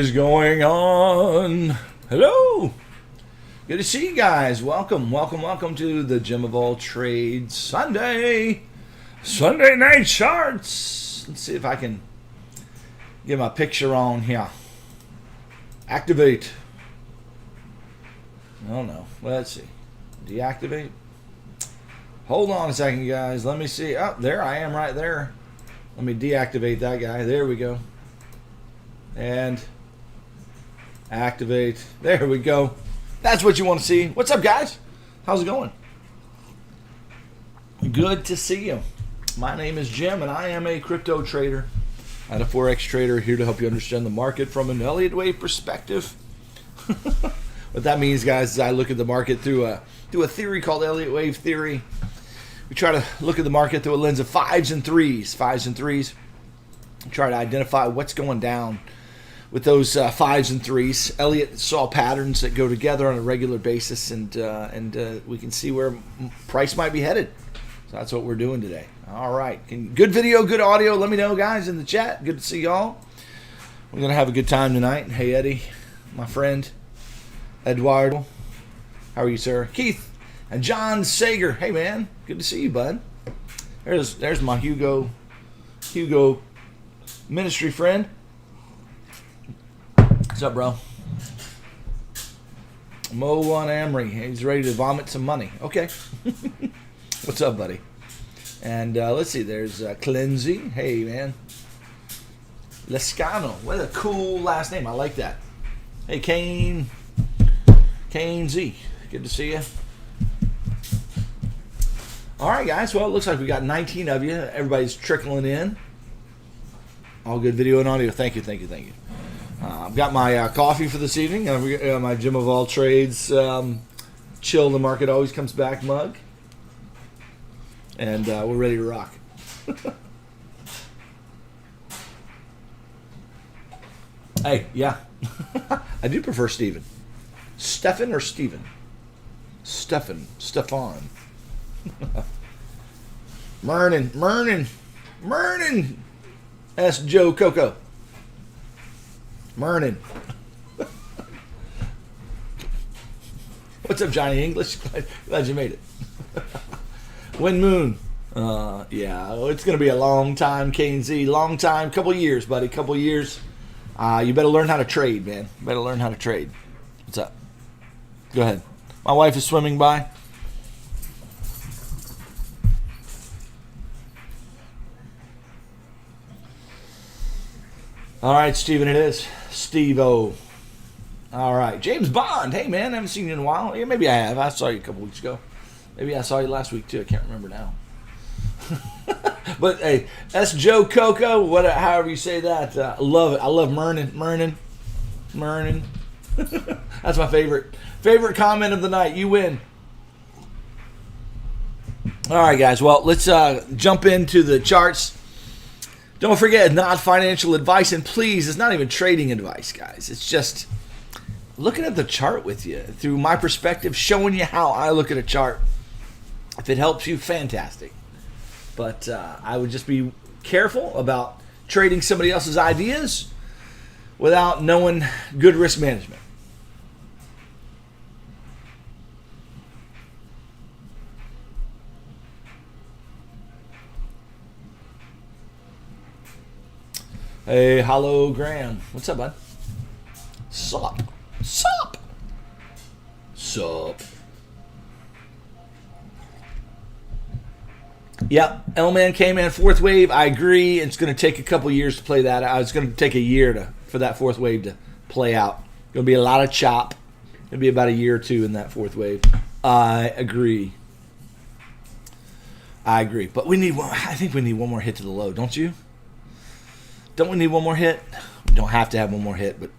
is going on? Hello. Good to see you guys. Welcome to the Gem of All Trades Sunday night charts. Let's see if I can get my picture on here. Activate. Oh no. Let's see. Deactivate. Hold on a second, guys. Let me see. Oh, there I am right there. Let me deactivate that guy. There we go. And activate. There we go. That's what you want to see. What's up, guys? How's it going? Good to see you. My name is Jim, and I am a crypto trader and a Forex trader here to help you understand the market from an Elliott wave perspective. What that means, guys, is I look at the market through a theory called Elliott wave theory. We try to look at the market through a lens of fives and threes. Try to identify what's going down with those fives and threes. Elliott saw patterns that go together on a regular basis, and we can see where price might be headed. So that's what we're doing today. All right. Good video, good audio. Let me know, guys, in the chat. Good to see y'all. We're going to have a good time tonight. Hey, Eddie, my friend. Eduardo, how are you, sir? Keith and John Sager. Hey, man. Good to see you, bud. There's my Hugo ministry friend. What's up, bro? Mo1 Amory. He's ready to vomit some money. Okay. What's up, buddy? And let's see. There's Cleansy. Hey, man. Lescano. What a cool last name. I like that. Hey, Kane Z. Good to see you. All right, guys. Well, it looks like we got 19 of you. Everybody's trickling in. All good video and audio. Thank you. I've got my coffee for this evening. My Gem of All Trades chill the market always comes back mug. And we're ready to rock. Hey, yeah. I do prefer Steven. Stefan or Steven? Stefan. Mernin. S. Joe Coco. Mernin. What's up, Johnny English? Glad you made it. Win Moon. Yeah, it's going to be a long time, KZ. Long time. Couple years, buddy. Couple years. You better learn how to trade, man. Better learn how to trade. What's up? Go ahead. My wife is swimming by. All right, Steven, it is. Steve-O. All right. James Bond. Hey, man, I haven't seen you in a while. Yeah, maybe I have. I saw you a couple weeks ago. Maybe I saw you last week, too. I can't remember now. But, hey, that's Joe Coco. However you say that. I love it. I love Mernin. That's my favorite comment of the night. You win. All right, guys. Well, let's jump into the charts. Don't forget, it's not financial advice, and please, it's not even trading advice, guys. It's just looking at the chart with you through my perspective, showing you how I look at a chart. If it helps you, fantastic. But I would just be careful about trading somebody else's ideas without knowing good risk management. Hey, hologram. What's up, bud? Sup. Yep, L-Man, K-Man, fourth wave. I agree. It's going to take a couple years to play that out. It's going to take a year for that fourth wave to play out. Going to be a lot of chop. It'll be about a year or two in that fourth wave. I agree. But we need one. I think we need one more hit to the low, don't you? Don't we need one more hit? We don't have to have one more hit, but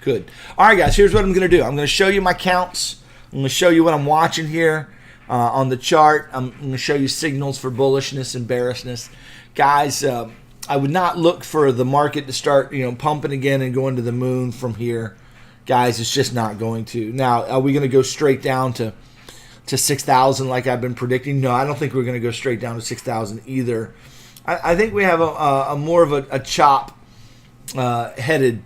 could. All right, guys, here's what I'm going to do. I'm going to show you my counts. I'm going to show you what I'm watching here on the chart. I'm going to show you signals for bullishness and bearishness. Guys, I would not look for the market to start, pumping again and going to the moon from here. Guys, it's just not going to. Now, are we going to go straight down to 6,000 like I've been predicting? No, I don't think we're going to go straight down to 6,000 either. I think we have a more of a chop headed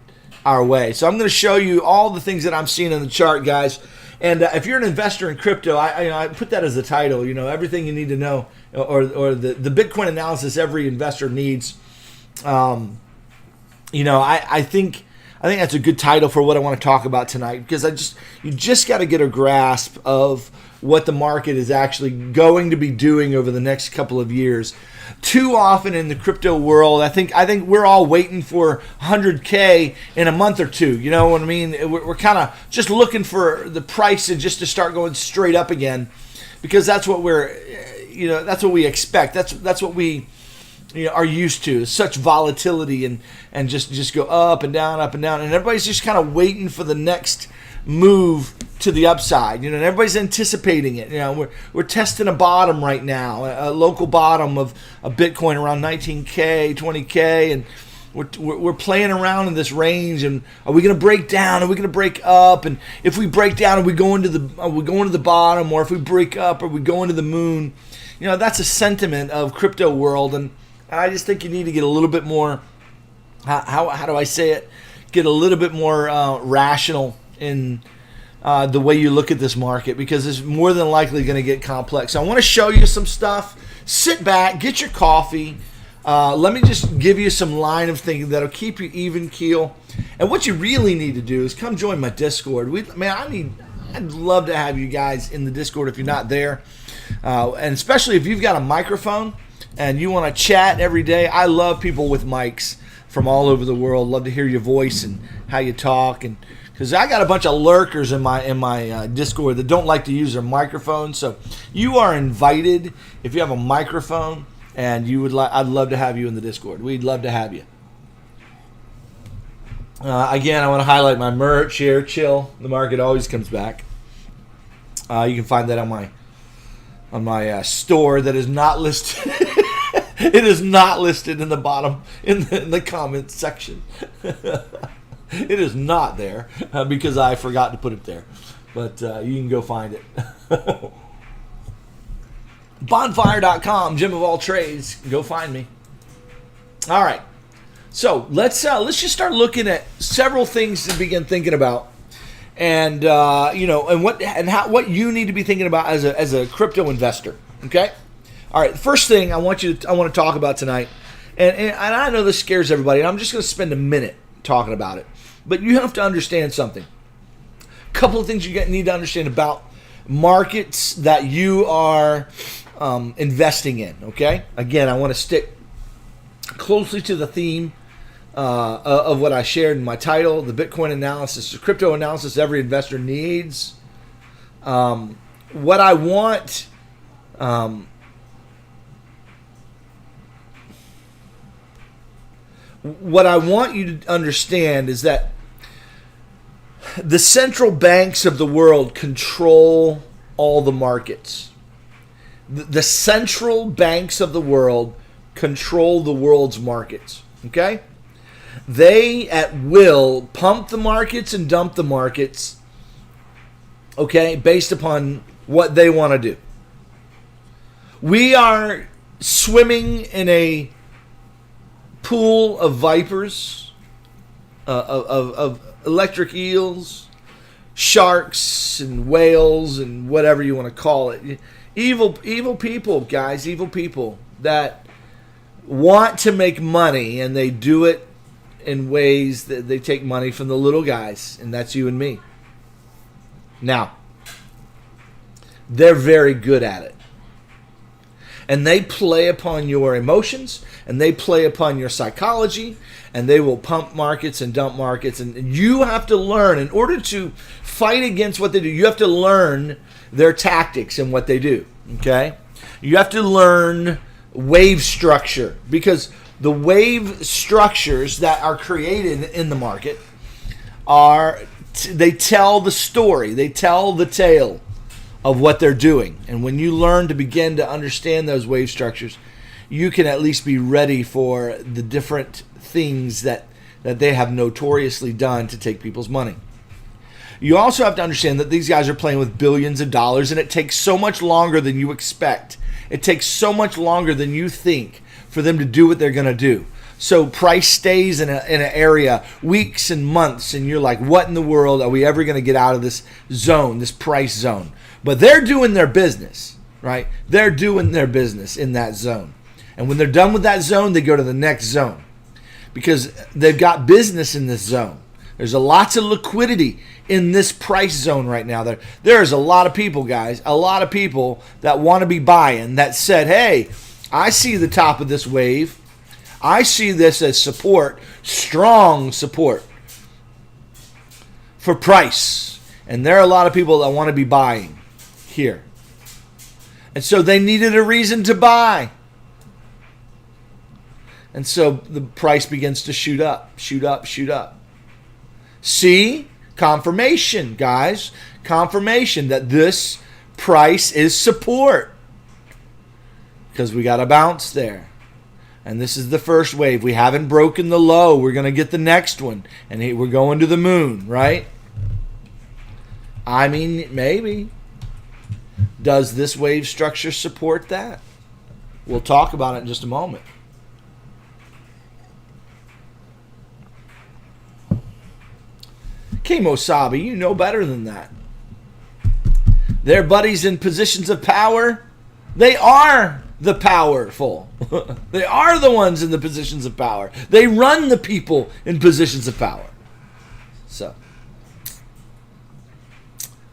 our way. So I'm going to show you all the things that I'm seeing in the chart, guys. And if you're an investor in crypto, I put that as the title. Everything you need to know, or the Bitcoin analysis every investor needs. I think that's a good title for what I want to talk about tonight, because you just got to get a grasp of what the market is actually going to be doing over the next couple of years. Too often in the crypto world, I think we're all waiting for 100K in a month or two. You know what I mean? We're kind of just looking for the price to start going straight up again, because that's what that's what we expect. That's what we are used to, such volatility and just go up and down, and everybody's just kind of waiting for the next move to the upside, and everybody's anticipating it. We're testing a bottom right now, a local bottom of Bitcoin around 19K, 20K, and we're playing around in this range. And are we going to break down? Are we going to break up? And if we break down, are we going to the bottom? Or if we break up, are we going to the moon? That's a sentiment of crypto world, and I just think you need to get a little bit more. How do I say it? Get a little bit more rational in the way you look at this market, because it's more than likely going to get complex. So I want to show you some stuff. Sit back, get your coffee. Let me just give you some line of thinking that'll keep you even keel. And what you really need to do is come join my Discord. I'd love to have you guys in the Discord if you're not there, and especially if you've got a microphone and you want to chat every day. I love people with mics from all over the world. Love to hear your voice and how you talk, and because I got a bunch of lurkers in my Discord that don't like to use their microphone. So you are invited if you have a microphone and I'd love to have you in the Discord. We'd love to have you. Again, I want to highlight my merch here. Chill. The market always comes back. You can find that on my store that is not listed. It is not listed in the bottom in the comments section. It is not there because I forgot to put it there. But you can go find it. Bonfire.com, Jim of all trades. Go find me. All right. So let's just start looking at several things to begin thinking about, and what you need to be thinking about as a crypto investor. Okay. All right. The first thing I want to talk about tonight, and I know this scares everybody, and I'm just going to spend a minute talking about it. But you have to understand something. A couple of things you need to understand about markets that you are investing in, okay? Again, I want to stick closely to the theme of what I shared in my title, the Bitcoin analysis, the crypto analysis every investor needs. What I want... what I want you to understand is that the central banks of the world control all the markets. The central banks of the world control the world's markets. Okay? They, at will, pump the markets and dump the markets, okay, based upon what they want to do. We are swimming in a pool of vipers, of electric eels, sharks, and whales, and whatever you want to call it. Evil people, guys, evil people that want to make money, and they do it in ways that they take money from the little guys, and that's you and me. Now, they're very good at it. And they play upon your emotions, and they play upon your psychology, and they will pump markets and dump markets. And you have to learn, in order to fight against what they do, you have to learn their tactics and what they do, okay? You have to learn wave structure, because the wave structures that are created in the market they tell the story, they tell the tale of what they're doing. And when you learn to begin to understand those wave structures, you can at least be ready for the different things that they have notoriously done to take people's money. You also have to understand that these guys are playing with billions of dollars, and it takes so much longer than you expect. It takes so much longer than you think for them to do what they're going to do. So price stays in an area weeks and months, and you're like, what in the world are we ever going to get out of this zone, this price zone? But they're doing their business, right? They're doing their business in that zone. And when they're done with that zone, they go to the next zone because they've got business in this zone. There's lots of liquidity in this price zone right now. There's a lot of people, guys, a lot of people that want to be buying that said, hey, I see the top of this wave. I see this as support, strong support for price. And there are a lot of people that want to be buying here. And so they needed a reason to buy. And so the price begins to shoot up, shoot up, shoot up. See? Confirmation, guys. Confirmation that this price is support. Because we got a bounce there. And this is the first wave. We haven't broken the low. We're going to get the next one. And we're going to the moon, right? I mean, maybe. Does this wave structure support that? We'll talk about it in just a moment. Kemosabe, you know better than that. Their buddies in positions of power, they are the powerful. They are the ones in the positions of power. They run the people in positions of power. So,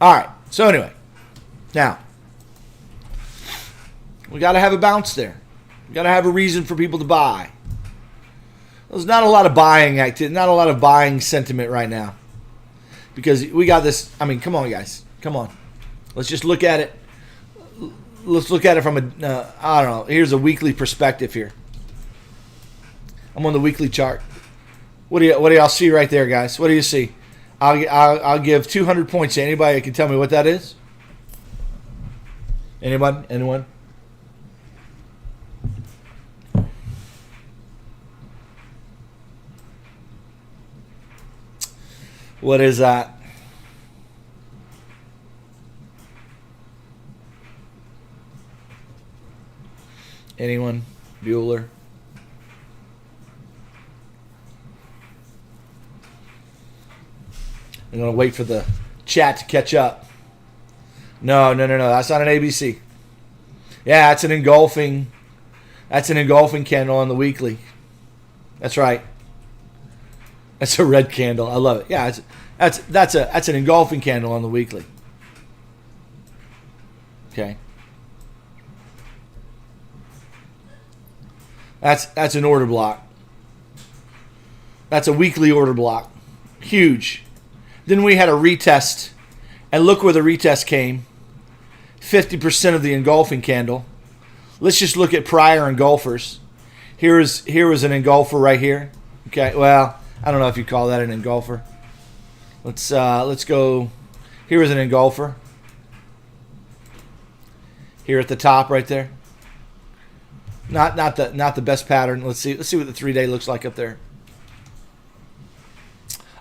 all right. So anyway, now we got to have a bounce there. We got to have a reason for people to buy. There's not a lot of buying activity, not a lot of buying sentiment right now. Because we got this, I mean, come on, guys. Come on. Let's just look at it. Let's look at it from a, I don't know. Here's a weekly perspective here. I'm on the weekly chart. What do y'all see right there, guys? What do you see? I'll give 200 points to anybody that can tell me what that is. Anyone? Anyone? What is that? Anyone? Bueller? I'm going to wait for the chat to catch up. No. That's not an ABC. Yeah, that's an engulfing. That's an engulfing candle on the weekly. That's right. That's a red candle. I love it. Yeah, that's an engulfing candle on the weekly. Okay. That's an order block. That's a weekly order block. Huge. Then we had a retest. And look where the retest came. 50% of the engulfing candle. Let's just look at prior engulfers. Here was an engulfer right here. Okay, well, I don't know if you call that an engulfer. Let's go. Here is an engulfer. Here at the top right there. Not the best pattern. Let's see what the 3-day looks like up there.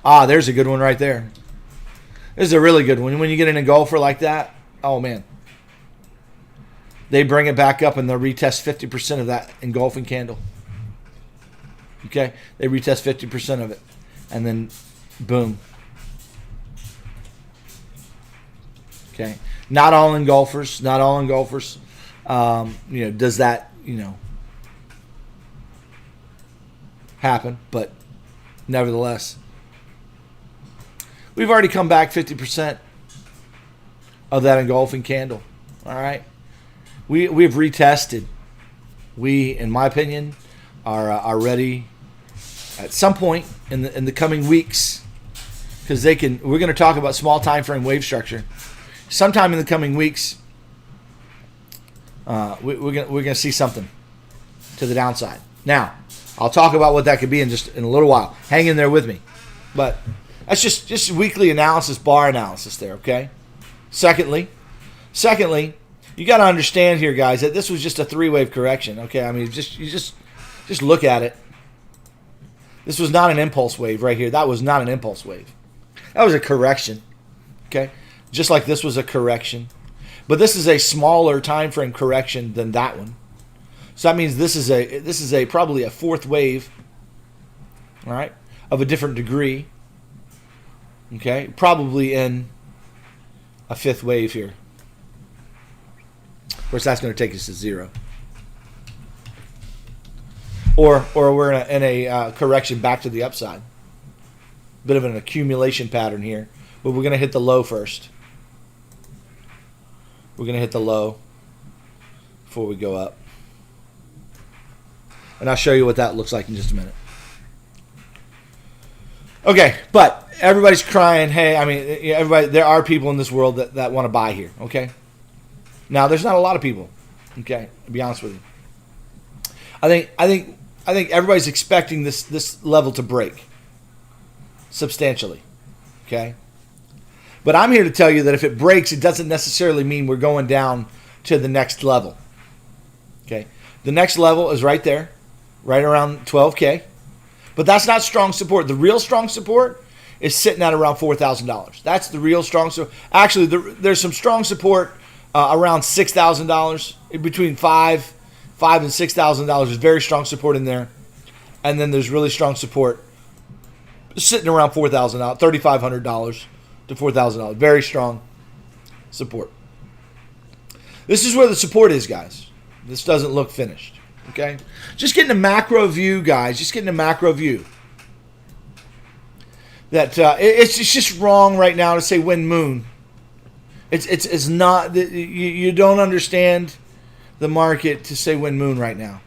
Ah, there's a good one right there. This is a really good one. When you get an engulfer like that, oh man. They bring it back up and they'll retest 50% of that engulfing candle. Okay? They retest 50% of it. And then, boom. Okay? Not all engulfers. Not all engulfers. Does that, happen. But, nevertheless. We've already come back 50% of that engulfing candle. All right? We've retested. We, in my opinion, are ready at some point in the coming weeks, because we're going to talk about small time frame wave structure. Sometime in the coming weeks, we're going to see something to the downside. Now, I'll talk about what that could be in a little while. Hang in there with me. But that's just weekly analysis, bar analysis there, okay? Secondly, you got to understand here, guys, that this was just a 3-wave correction, okay? I mean, just look at it. This was not an impulse wave right here. That was not an impulse wave. That was a correction, okay? Just like this was a correction. But this is a smaller time frame correction than that one. So that means this is probably a 4th wave all right, of a different degree. Okay, probably in a fifth wave here. Of course, that's going to take us to zero. Or we're in a correction back to the upside. Bit of an accumulation pattern here. But we're going to hit the low first. We're going to hit the low before we go up. And I'll show you what that looks like in just a minute. Okay, but everybody's crying, hey, I mean, everybody, there are people in this world that want to buy here, okay? Now, there's not a lot of people, okay, to be honest with you. I think everybody's expecting this level to break substantially, okay? But I'm here to tell you that if it breaks, it doesn't necessarily mean we're going down to the next level, okay? The next level is right there, right around 12K. But that's not strong support. The real strong support is sitting at around $4,000. That's the real strong support. Actually, there's some strong support around $6,000. Between $5,000 and $6,000. There's very strong support in there. And then there's really strong support sitting around $4,000, $3,500 to $4,000. Very strong support. This is where the support is, guys. This doesn't look finished. Okay? Just getting a macro view, guys. Just getting a macro view. That it's just wrong right now to say when moon. It's not. You don't understand the market to say when moon right now.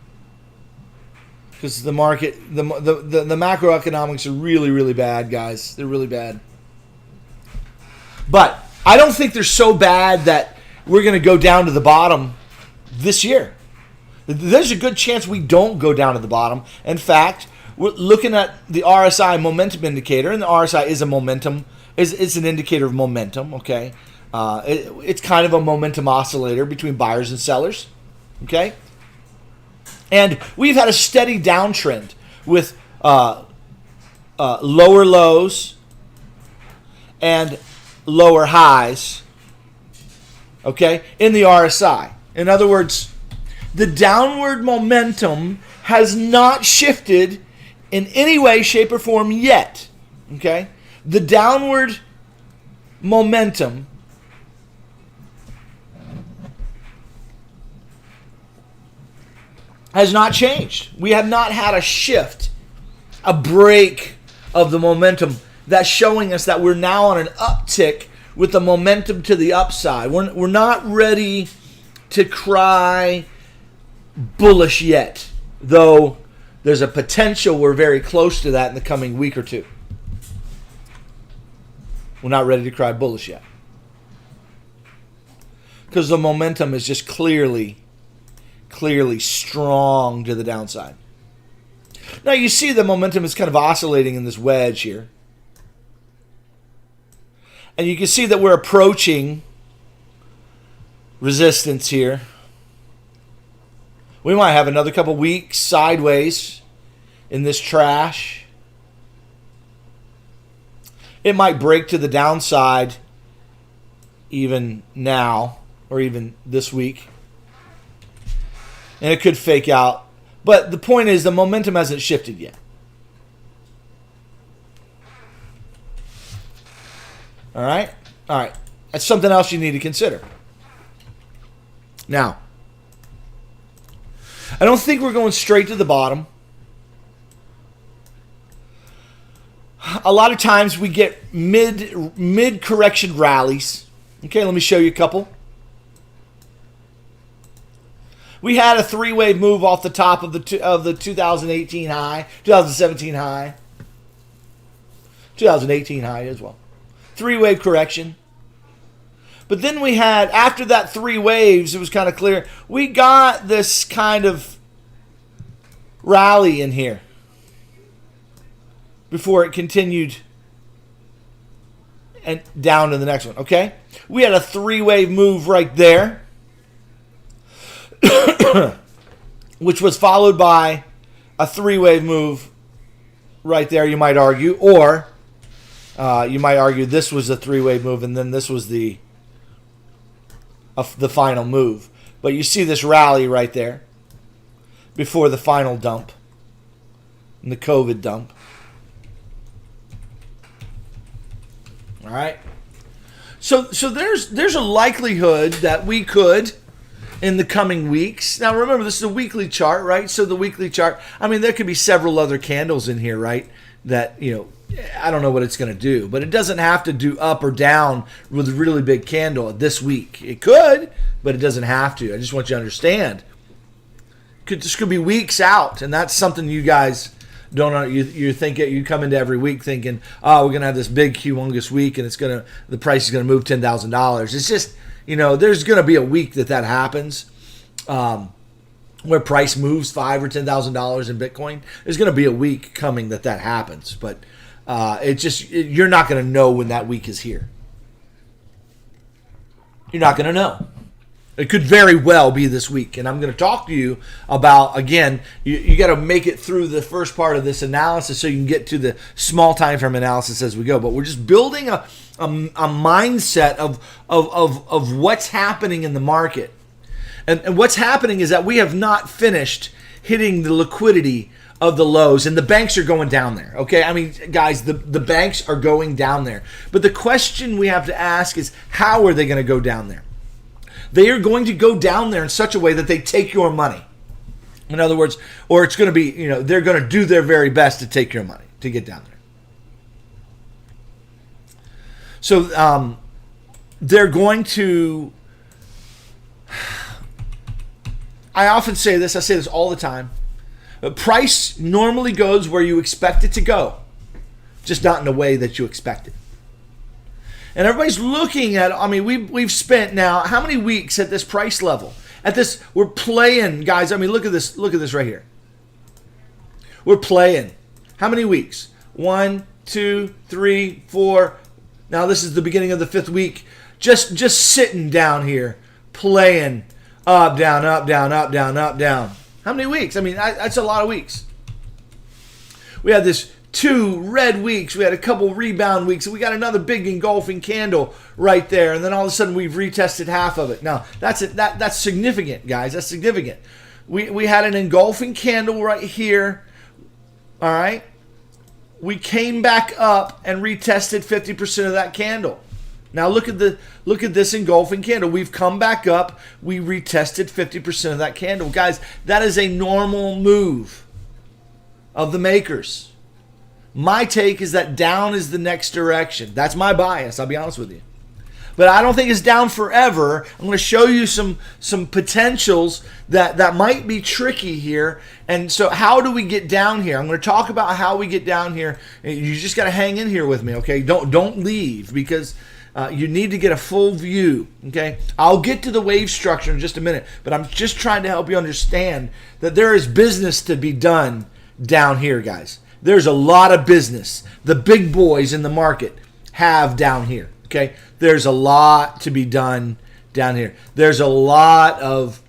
Because the market, the macroeconomics are really, really bad, guys. They're really bad. But I don't think they're so bad that we're going to go down to the bottom this year. There's a good chance we don't go down to the bottom. In fact, we're looking at the RSI momentum indicator, and the RSI is a momentum, it's an indicator of momentum, okay? It's kind of a momentum oscillator between buyers and sellers, okay? And we've had a steady downtrend with lower lows and lower highs, okay, in the RSI. In other words, the downward momentum has not shifted in any way, shape, or form yet. Okay? The downward momentum has not changed. We have not had a shift, a break of the momentum that's showing us that we're now on an uptick with the momentum to the upside. We're not ready to cry bullish yet, though there's a potential we're very close to that in the coming week or two. We're not ready to cry bullish yet. Because the momentum is just clearly strong to the downside. Now you see the momentum is kind of oscillating in this wedge here. And you can see that we're approaching resistance here. We might have another couple weeks sideways in this trash. It might break to the downside even now or even this week. And it could fake out. But the point is the momentum hasn't shifted yet. All right? All right. That's something else you need to consider. Now, I don't think we're going straight to the bottom. A lot of times we get mid correction rallies. Okay, let me show you a couple. We had a three-wave move off the top of the 2018 high, 2017 high, 2018 high as well. Three-wave correction. But then we had, after that three waves, it was kind of clear, we got this kind of rally in here before it continued and down to the next one, okay? We had a three-wave move right there, which was followed by a three-wave move right there, you might argue, or you might argue this was a three-wave move and then this was the final move. But you see this rally right there before the final dump, and the COVID dump. All right. So there's a likelihood that we could, in the coming weeks. Now remember, this is a weekly chart, right? So the weekly chart, I mean, there could be several other candles in here, right? That, you know, I don't know what it's going to do, but it doesn't have to do up or down with a really big candle this week. It could, but it doesn't have to. I just want you to understand. This could be weeks out, and that's something you guys don't know. You think it, you come into every week thinking, oh, we're going to have this big, humongous week, and the price is going to move $10,000. It's just, you know, there's going to be a week that happens. Where price moves $5,000 or $10,000 in Bitcoin, there's going to be a week coming that happens. But you're not going to know when that week is here. You're not going to know. It could very well be this week. And I'm going to talk to you about, again, you got to make it through the first part of this analysis so you can get to the small time frame analysis as we go. But we're just building a mindset of what's happening in the market. And what's happening is that we have not finished hitting the liquidity of the lows, and the banks are going down there. Okay, I mean, guys, the banks are going down there. But the question we have to ask is, how are they going to go down there? They are going to go down there in such a way that they take your money. In other words, or it's going to be, you know, they're going to do their very best to take your money to get down there. So they're going to. I often say this, I say this all the time. Price normally goes where you expect it to go, just not in the way that you expect it. And everybody's looking at, I mean, we've spent now how many weeks at this price level? At this, we're playing, guys. I mean, look at this right here. We're playing. How many weeks? 1, 2, 3, 4. Now this is the beginning of the 5th week. Just sitting down here, playing. Up, down, up, down, up, down, up, down. How many weeks? I mean, that's a lot of weeks. We had this 2 red weeks. We had a couple rebound weeks. We got another big engulfing candle right there. And then all of a sudden we've retested half of it. Now, that's significant, guys. That's significant. We had an engulfing candle right here. All right. We came back up and retested 50% of that candle. Now look at this engulfing candle. We've come back up. We retested 50% of that candle. Guys, that is a normal move of the makers. My take is that down is the next direction. That's my bias, I'll be honest with you. But I don't think it's down forever. I'm going to show you some potentials that might be tricky here. And so how do we get down here? I'm going to talk about how we get down here. You just got to hang in here with me, okay? Don't leave, because you need to get a full view, okay? I'll get to the wave structure in just a minute, but I'm just trying to help you understand that there is business to be done down here, guys. There's a lot of business the big boys in the market have down here, okay? There's a lot to be done down here. There's a lot of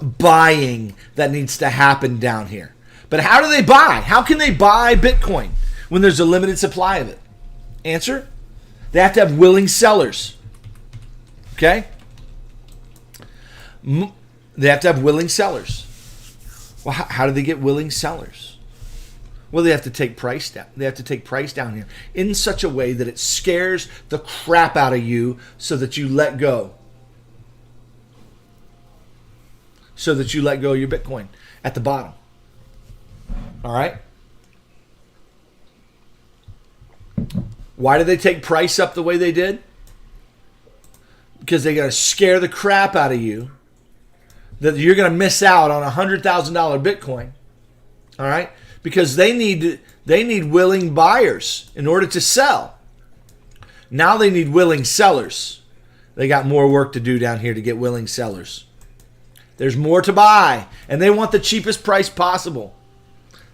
buying that needs to happen down here. But how do they buy? How can they buy Bitcoin when there's a limited supply of it? Answer? They have to have willing sellers. Okay? They have to have willing sellers. Well, how do they get willing sellers? Well, they have to take price down. They have to take price down here in such a way that it scares the crap out of you so that you let go. So that you let go of your Bitcoin at the bottom. All right? Why did they take price up the way they did? Because they got to scare the crap out of you that you're going to miss out on $100,000 Bitcoin. All right? Because they need willing buyers in order to sell. Now they need willing sellers. They got more work to do down here to get willing sellers. There's more to buy, and they want the cheapest price possible.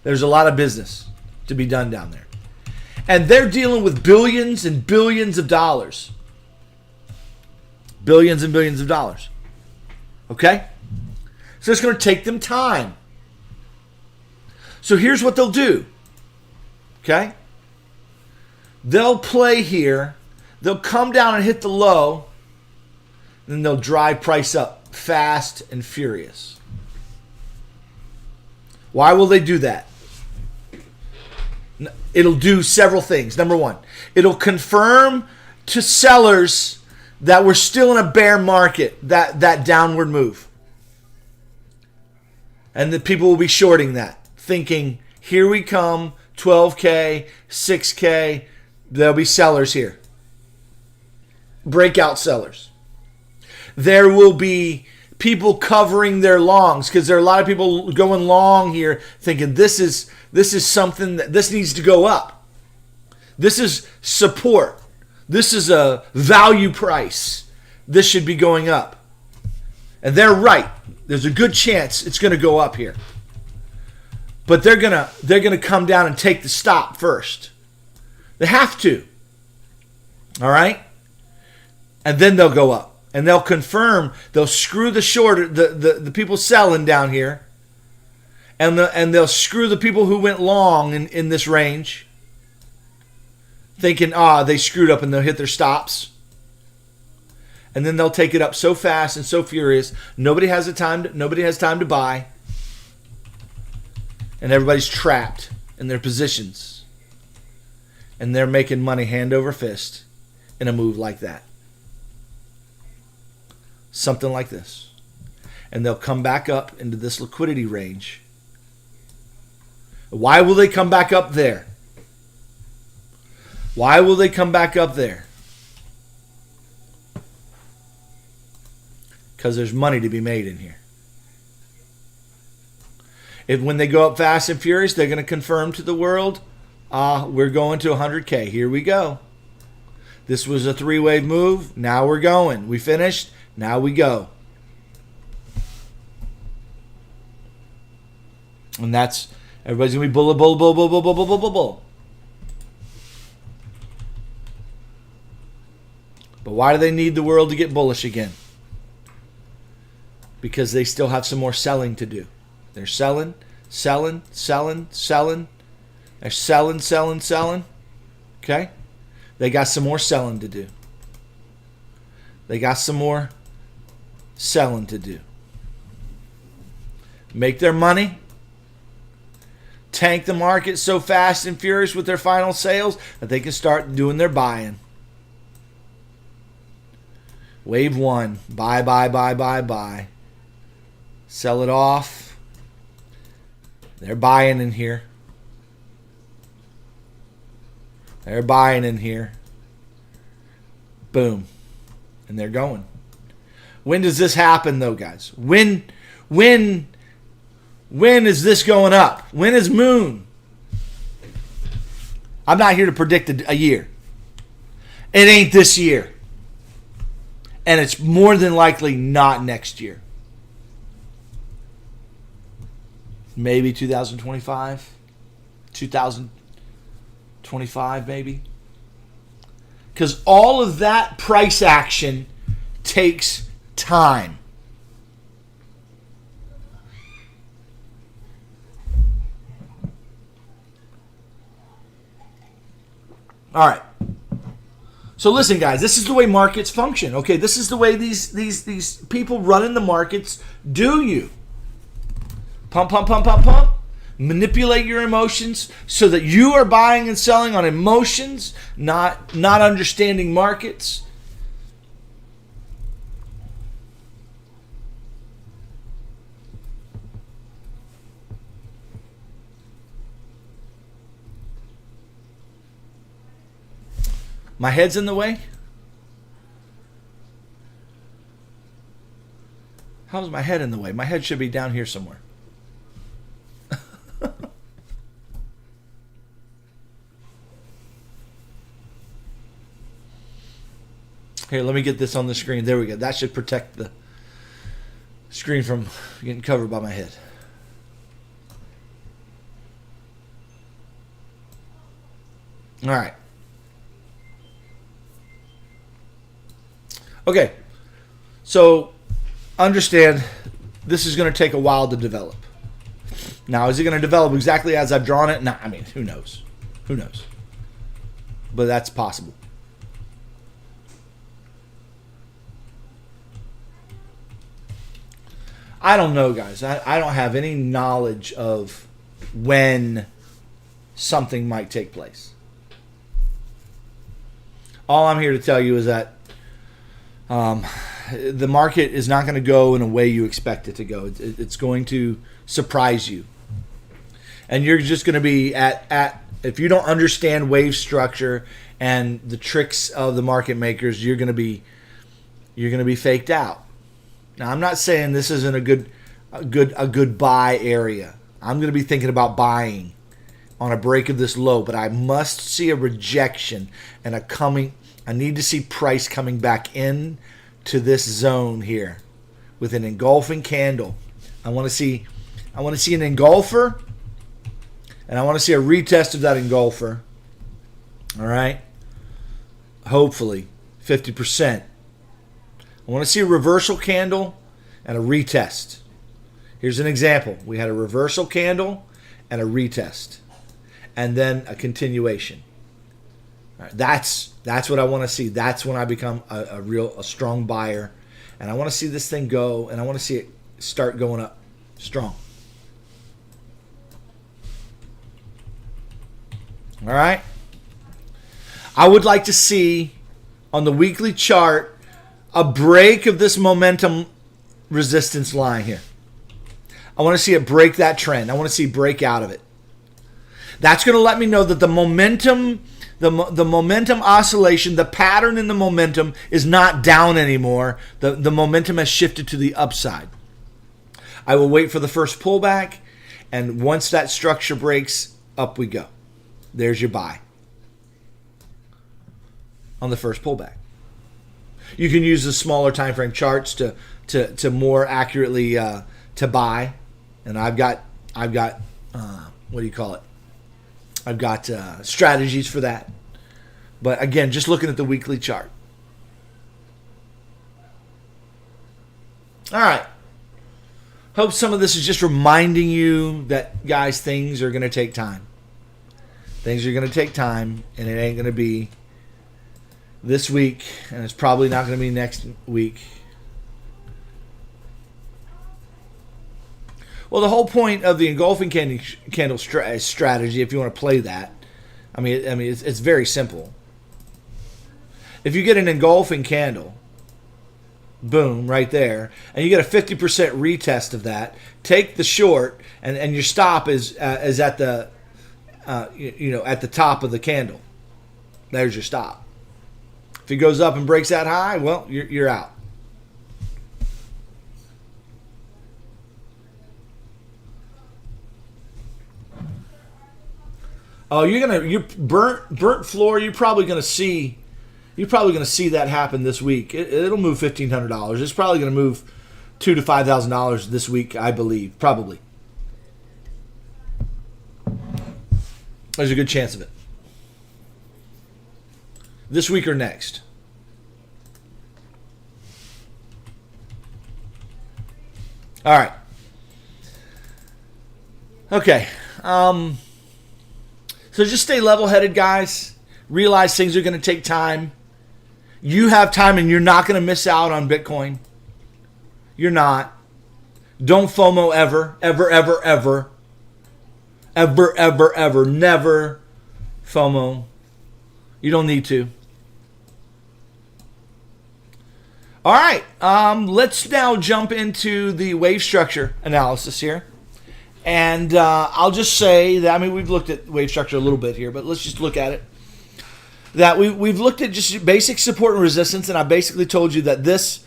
There's a lot of business to be done down there. And they're dealing with billions and billions of dollars. Billions and billions of dollars. Okay? So it's going to take them time. So here's what they'll do. Okay? They'll play here. They'll come down and hit the low. Then they'll drive price up fast and furious. Why will they do that? It'll do several things. Number one, it'll confirm to sellers that were still in a bear market, that downward move. And the people will be shorting that, thinking, here we come, 12K, 6K, there'll be sellers here. Breakout sellers. There will be people covering their longs, because there are a lot of people going long here thinking this is something that this needs to go up. This is support. This is a value price. This should be going up. And they're right. There's a good chance it's going to go up here. But they're going to come down and take the stop first. They have to. All right? And then they'll go up. And they'll confirm, they'll screw the short, the people selling down here. And they'll screw the people who went long in this range. Thinking, they screwed up, and they'll hit their stops. And then they'll take it up so fast and so furious, nobody has time to buy. And everybody's trapped in their positions. And they're making money hand over fist in a move like that. Something like this. And they'll come back up into this liquidity range. Why will they come back up there? Why will they come back up there? Because there's money to be made in here. If when they go up fast and furious, they're going to confirm to the world, we're going to 100K. Here we go. This was a three-wave move. Now we're going. We finished. Now we go. And that's, everybody's going to be bull. But why do they need the world to get bullish again? Because they still have some more selling to do. They're selling. They're selling. Okay? They got some more selling to do. Make their money. Tank the market so fast and furious with their final sales that they can start doing their buying. Wave one. Buy. Sell it off. They're buying in here. Boom. And they're going. When does this happen though, guys? When is this going up? When is moon? I'm not here to predict a year. It ain't this year. And it's more than likely not next year. Maybe 2025. 2025 maybe. Because all of that price action takes time. All right. So listen, guys, this is the way markets function. Okay, this is the way these people running the markets do you. Pump. Manipulate your emotions so that you are buying and selling on emotions, not understanding markets. My head's in the way? How's my head in the way? My head should be down here somewhere. Here, let me get this on the screen. There we go. That should protect the screen from getting covered by my head. All right. Okay. So, understand this is going to take a while to develop. Now, is it going to develop exactly as I've drawn it? Nah, I mean, who knows? Who knows? But that's possible. I don't know, guys. I don't have any knowledge of when something might take place. All I'm here to tell you is that the market is not going to go in a way you expect it to go. It's going to surprise you. And you're just going to be if you don't understand wave structure and the tricks of the market makers, you're going to be faked out. Now, I'm not saying this isn't a good buy area. I'm going to be thinking about buying on a break of this low, but I must see a rejection and I need to see price coming back in to this zone here with an engulfing candle. I want to see an engulfer, and I want to see a retest of that engulfer. All right? Hopefully 50%. I want to see a reversal candle and a retest. Here's an example. We had a reversal candle and a retest, and then a continuation. All right, that's what I want to see. That's when I become a strong buyer, and I want to see this thing go, and I want to see it start going up strong. All right. I would like to see on the weekly chart a break of this momentum resistance line here. I want to see it break that trend. I want to see break out of it. That's going to let me know that the momentum, the momentum oscillation, the pattern in the momentum is not down anymore. The momentum has shifted to the upside. I will wait for the first pullback, and once that structure breaks, up we go. There's your buy on the first pullback. You can use the smaller time frame charts to more accurately to buy, and I've got what do you call it? I've got strategies for that. But again, just looking at the weekly chart. All right. Hope some of this is just reminding you that, guys, things are going to take time. Things are going to take time, and it ain't going to be this week, and it's probably not going to be next week. Well, the whole point of the engulfing candle strategy, if you want to play that, I mean, it's very simple. If you get an engulfing candle, boom, right there, and you get a 50% retest of that, take the short, and your stop is at the at the top of the candle. There's your stop. If it goes up and breaks that high, well, you're out. Oh, you're burnt floor. You're probably gonna see that happen this week. It'll move $1,500. It's probably gonna move $2,000 to $5,000 this week, I believe. Probably. There's a good chance of it. This week or next. All right. Okay. So just stay level-headed, guys. Realize things are going to take time. You have time, and you're not going to miss out on Bitcoin. You're not. Don't FOMO ever, ever, ever, ever. Ever, ever, ever. Never FOMO. You don't need to. All right. Let's now jump into the wave structure analysis here. And I'll just say that, we've looked at wave structure a little bit here, but let's just look at it. That we've looked at just basic support and resistance, and I basically told you that this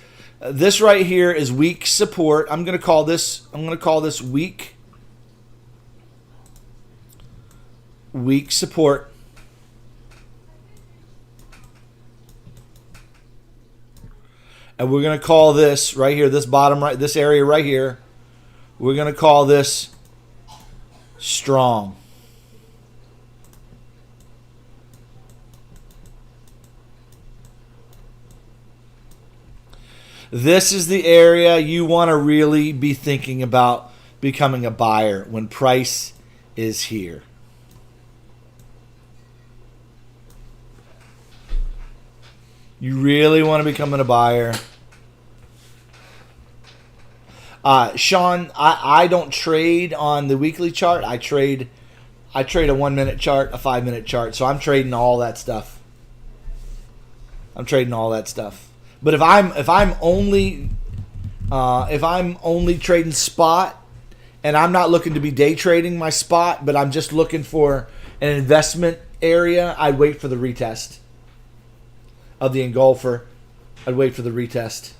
right here is weak support. I'm going to call this weak support. And we're going to call this right here, this bottom right, this area right here, we're going to call this strong. This is the area you want to really be thinking about becoming a buyer when price is here. You really want to become a buyer. Sean, I don't trade on the weekly chart. I trade a 1 minute chart, a 5 minute chart. So I'm trading all that stuff. I'm trading all that stuff. But if I'm only trading spot, and I'm not looking to be day trading my spot, but I'm just looking for an investment area, I'd wait for the retest of the engulfer. I'd wait for the retest.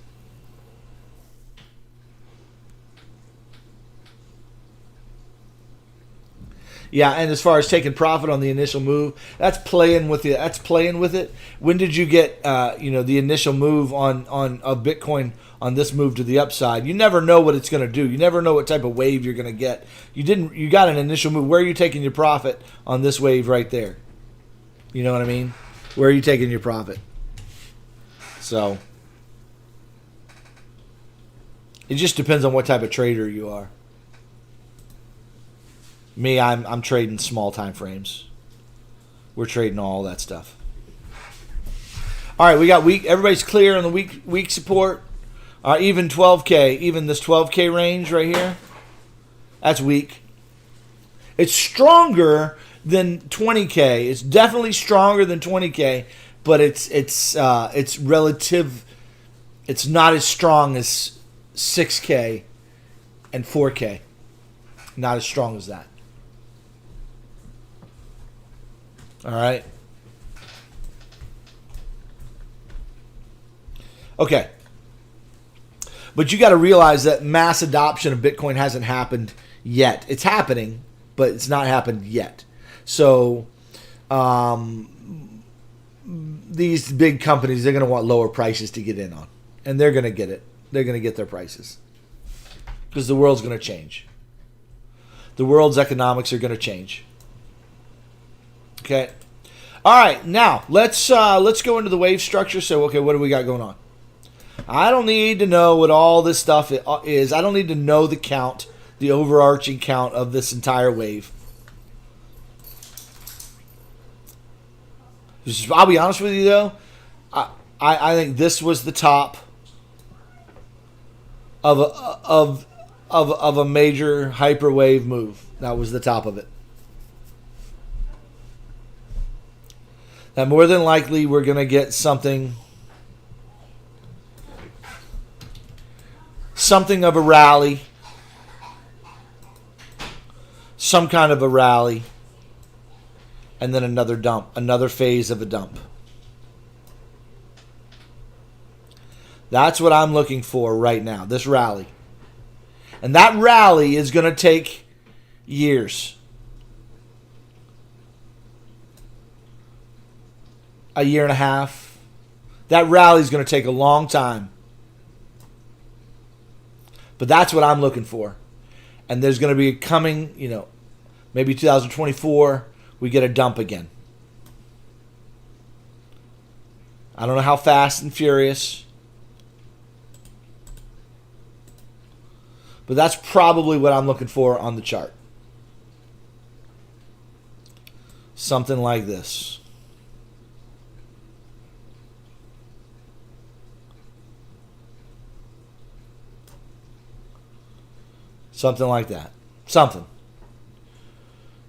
Yeah, and as far as taking profit on the initial move, that's playing with it. That's playing with it. When did you get the initial move on of Bitcoin on this move to the upside? You never know what it's going to do. You never know what type of wave you're going to get. You got an initial move. Where are you taking your profit on this wave right there? You know what I mean? Where are you taking your profit? So it just depends on what type of trader you are. Me, I'm trading small time frames. We're trading all that stuff. All right, we got week. Everybody's clear on the week support. Even 12K, even this 12K range right here. That's weak. It's stronger than 20K. It's definitely stronger than 20K, but it's relative. It's not as strong as 6K and 4K. Not as strong as that. All right. Okay. But you got to realize that mass adoption of Bitcoin hasn't happened yet. It's happening, but it's not happened yet. So these big companies, they're going to want lower prices to get in on. And they're going to get it. They're going to get their prices. Because the world's going to change. The world's economics are going to change. Okay. All right. Now let's go into the wave structure. So okay, what do we got going on? I don't need to know what all this stuff is. I don't need to know the count, the overarching count of this entire wave. I'll be honest with you though. I think this was the top of a major hyperwave move. That was the top of it. That more than likely we're going to get something of a rally, some kind of a rally, and then another dump, another phase of a dump. That's what I'm looking for right now, this rally. And that rally is going to take years. A year and a half. That rally is going to take a long time. But that's what I'm looking for. And there's going to be coming, maybe 2024, we get a dump again. I don't know how fast and furious. But that's probably what I'm looking for on the chart. Something like this. Something like that. Something.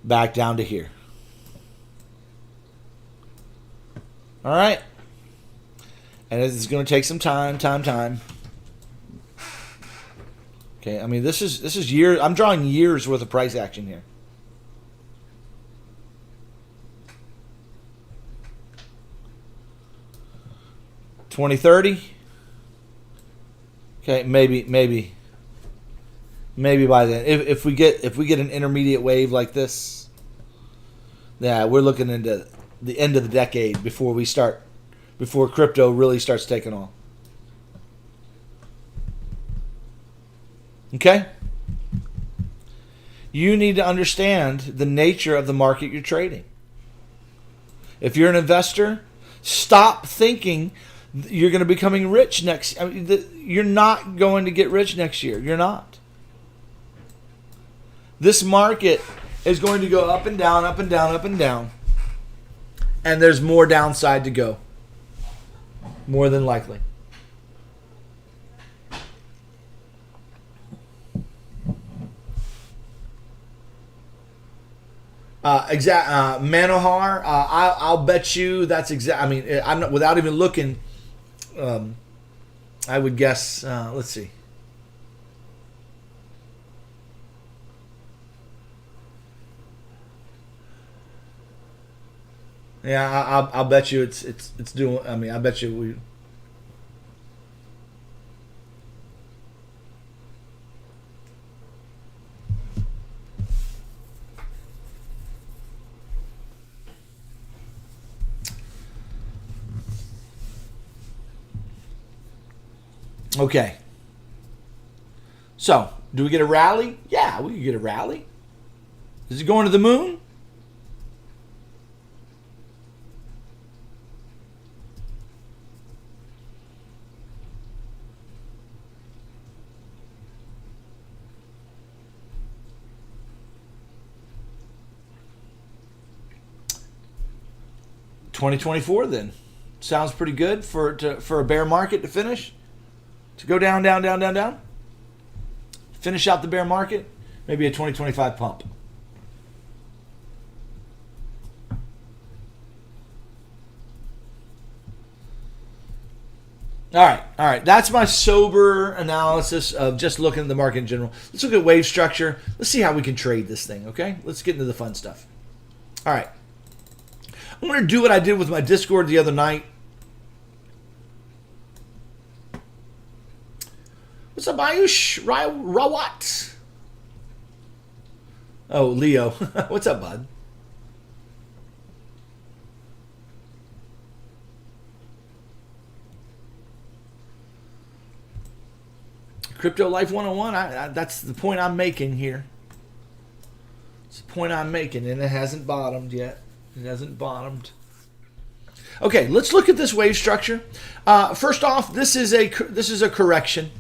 Back down to here. All right. And it's going to take some time. Okay, I mean this is years. I'm drawing years worth of price action here. $20.30. Okay, maybe by then, if we get an intermediate wave like this, yeah, we're looking into the end of the decade before crypto really starts taking off. Okay? You need to understand the nature of the market you're trading. If you're an investor, stop thinking you're going to be becoming rich next. You're not going to get rich next year. You're not. This market is going to go up and down, up and down, up and down. And there's more downside to go. More than likely. Manohar. I'll bet you that's exact. I mean, I'm not, without even looking. I would guess. Let's see. Yeah, I'll bet you it's doing. I mean, I bet you we. Okay. So, do we get a rally? Yeah, we could get a rally. Is it going to the moon? $2024 then. Sounds pretty good for a bear market to finish. To go down, down, down, down, down. Finish out the bear market. Maybe a 2025 pump. All right. That's my sober analysis of just looking at the market in general. Let's look at wave structure. Let's see how we can trade this thing, okay? Let's get into the fun stuff. All right. I'm going to do what I did with my Discord the other night. What's up, Ayush Rawat? Oh, Leo. What's up, bud? Crypto Life 101, that's the point I'm making here. It's the point I'm making, and it hasn't bottomed yet. It hasn't bottomed. Okay, let's look at this wave structure. First off, this is a correction.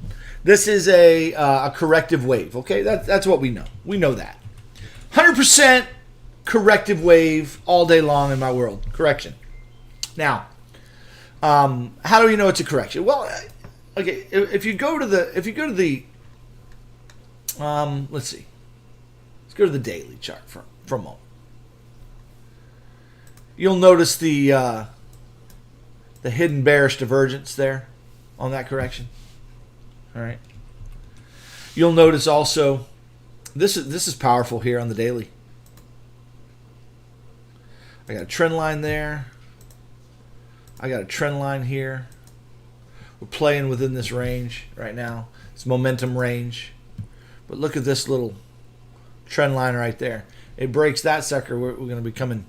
This is a corrective wave. Okay, that's what we know. We know that. 100% corrective wave all day long in my world. Correction. Now, how do we know it's a correction? Well, okay, if you go to the let's see. Let's go to the daily chart for a moment. You'll notice the hidden bearish divergence there on that correction. All right. You'll notice also this is powerful here on the daily. I got a trend line there. I got a trend line here. We're playing within this range right now. It's momentum range. But look at this little trend line right there. It breaks that sucker. We're going to be coming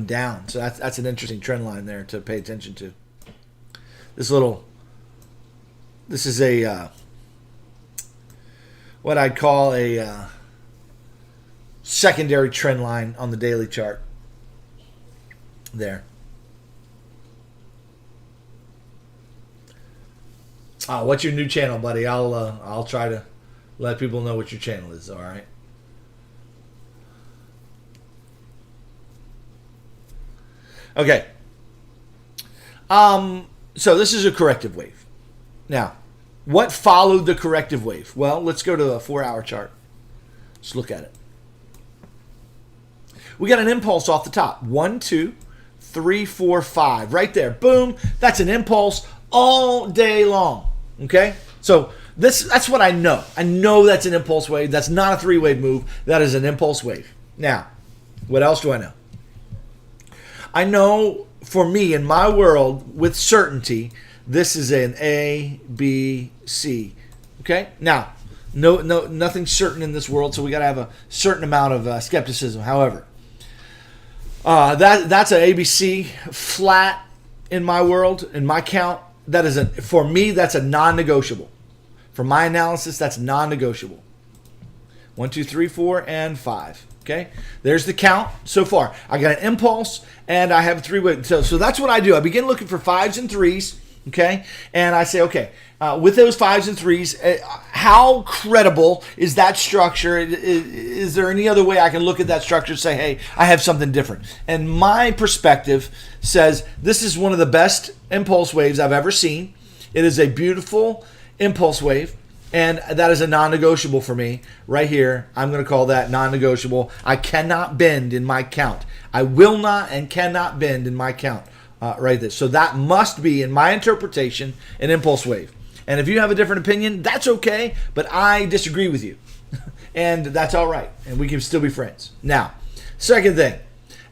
down. So that's an interesting trend line there to pay attention to. This is a what I'd call a secondary trend line on the daily chart there. What's your new channel, buddy? I'll try to let people know what your channel is. All right. Okay. So this is a corrective wave. Now, what followed the corrective wave? Well, let's go to a 4-hour chart. Let's look at it. We got an impulse off the top. 1, 2, 3, 4, 5. Right there. Boom. That's an impulse all day long. Okay? So that's what I know. I know that's an impulse wave. That's not a 3-wave move. That is an impulse wave. Now, what else do I know? I know for me in my world with certainty, this is an A, B, C. Okay? Now, nothing's certain in this world, so we got to have a certain amount of skepticism. However, that's an ABC flat in my world, in my count. That is for me, that's a non-negotiable. For my analysis, that's non-negotiable. 1, 2, 3, 4, and 5. Okay, there's the count so far. I got an impulse and I have 3 waves. So that's what I do. I begin looking for 5s and 3s. Okay, and I say, okay, with those 5s and 3s, how credible is that structure? Is there any other way I can look at that structure and say, hey, I have something different? And my perspective says this is one of the best impulse waves I've ever seen. It is a beautiful impulse wave. And that is a non-negotiable for me right here. I'm going to call that non-negotiable. I cannot bend in my count. I will not and cannot bend in my count right there. So that must be, in my interpretation, an impulse wave. And if you have a different opinion, that's okay, but I disagree with you. And that's all right. And we can still be friends. Now, second thing,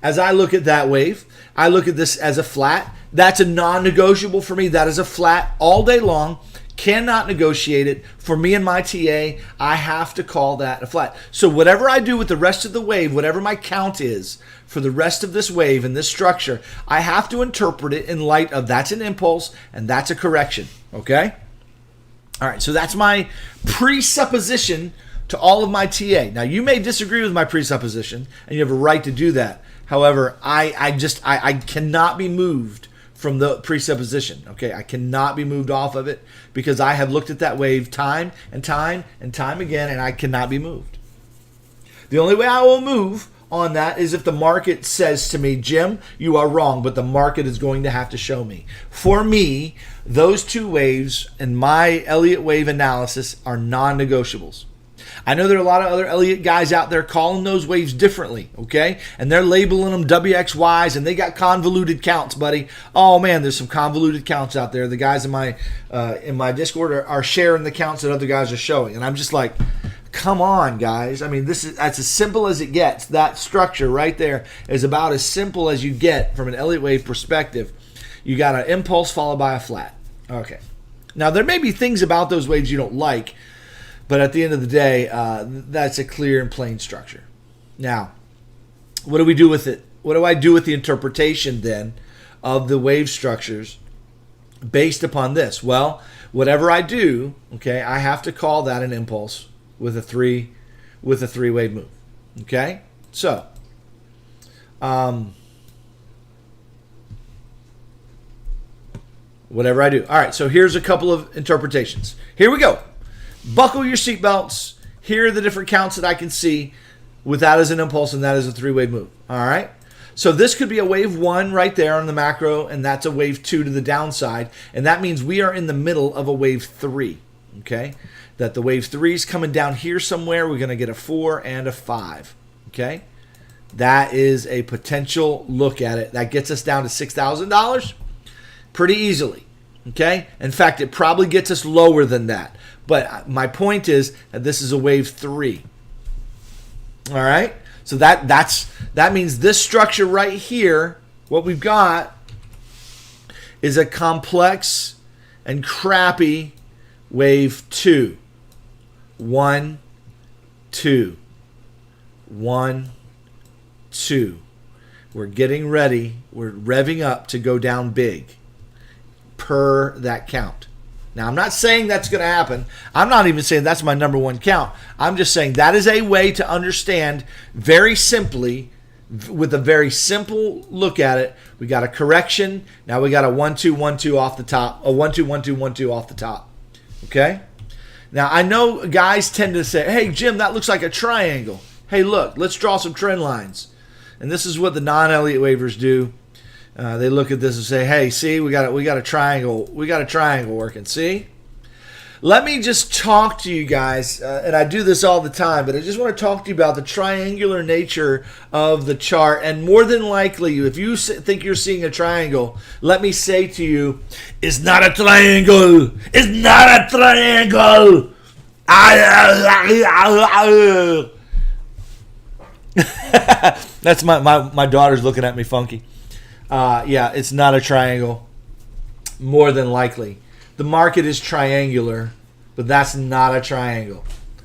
as I look at that wave, I look at this as a flat. That's a non-negotiable for me. That is a flat all day long. Cannot negotiate it. For me and my TA, I have to call that a flat. So whatever I do with the rest of the wave, whatever my count is for the rest of this wave and this structure, I have to interpret it in light of that's an impulse and that's a correction. Okay? All right, so that's my presupposition to all of my TA. Now, you may disagree with my presupposition, and you have a right to do that. However, I cannot be moved from the presupposition. Okay, I cannot be moved off of it because I have looked at that wave time and time and time again, and I cannot be moved. The only way I will move on that is if the market says to me, Jim, you are wrong, but the market is going to have to show me. For me, those two waves in my Elliott wave analysis are non-negotiables. I know there are a lot of other Elliott guys out there calling those waves differently, okay? And they're labeling them WXYs, and they got convoluted counts, buddy. Oh, man, there's some convoluted counts out there. The guys in my Discord are sharing the counts that other guys are showing. And I'm just like, come on, guys. I mean, that's as simple as it gets. That structure right there is about as simple as you get from an Elliott wave perspective. You got an impulse followed by a flat. Okay. Now, there may be things about those waves you don't like, but at the end of the day, that's a clear and plain structure. Now, what do we do with it? What do I do with the interpretation then of the wave structures based upon this? Well, whatever I do, okay, I have to call that an impulse with a three wave move. Okay? So, whatever I do. All right, so here's a couple of interpretations. Here we go. Buckle your seatbelts. Here are the different counts that I can see with that as an impulse and that as a three-wave move. All right? So this could be a wave 1 right there on the macro, and that's a wave 2 to the downside. And that means we are in the middle of a wave 3. Okay? That the wave 3 is coming down here somewhere. We're going to get a 4 and a 5. Okay? That is a potential look at it. That gets us down to $6,000 pretty easily. Okay? In fact, it probably gets us lower than that. But my point is that this is a wave 3. All right? So that means this structure right here, what we've got is a complex and crappy wave 2. 1, 2. 1, 2. We're getting ready. We're revving up to go down big per that count. Now, I'm not saying that's going to happen. I'm not even saying that's my number one count. I'm just saying that is a way to understand very simply, with a very simple look at it. We got a correction. Now we got a 1, 2, 1, 2 off the top. A 1, 2, 1, 2, 1, 2 off the top. Okay? Now, I know guys tend to say, hey, Jim, that looks like a triangle. Hey, look, let's draw some trend lines. And this is what the non-Elliott waivers do. They look at this and say, hey, see, we got a triangle. We got a triangle working. See? Let me just talk to you guys, and I do this all the time, but I just want to talk to you about the triangular nature of the chart. And more than likely, if you think you're seeing a triangle, let me say to you, it's not a triangle. It's not a triangle. That's my daughter's looking at me funky. Yeah, it's not a triangle, more than likely. The market is triangular, but that's not a triangle.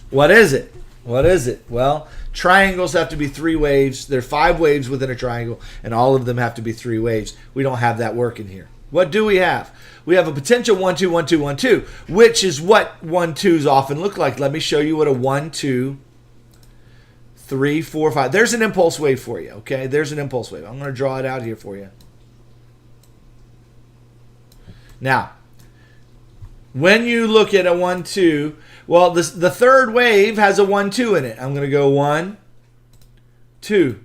What is it? What is it? Well, triangles have to be 3 waves. There are 5 waves within a triangle, and all of them have to be 3 waves. We don't have that working here. What do we have? We have a potential 1, 2, 1, 2, 1, 2, which is what 1, 2s often look like. Let me show you what a 1, 2, 3, 4, 5. There's an impulse wave for you, okay? There's an impulse wave. I'm going to draw it out here for you. Now, when you look at a 1, 2, well, the third wave has a 1, 2 in it. I'm going to go 1, 2,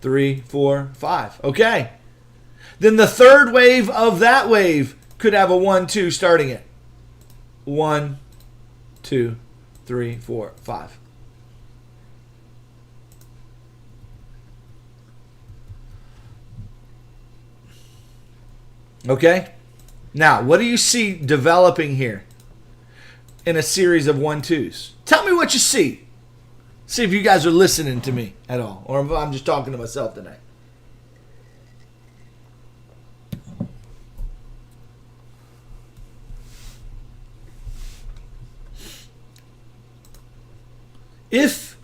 3, 4, 5. Okay. Then the third wave of that wave could have a 1, 2 starting it. 1, 2, 3, 4, 5. Okay? Now, what do you see developing here in a series of 1-2s? Tell me what you see. See if you guys are listening to me at all, or if I'm just talking to myself tonight. If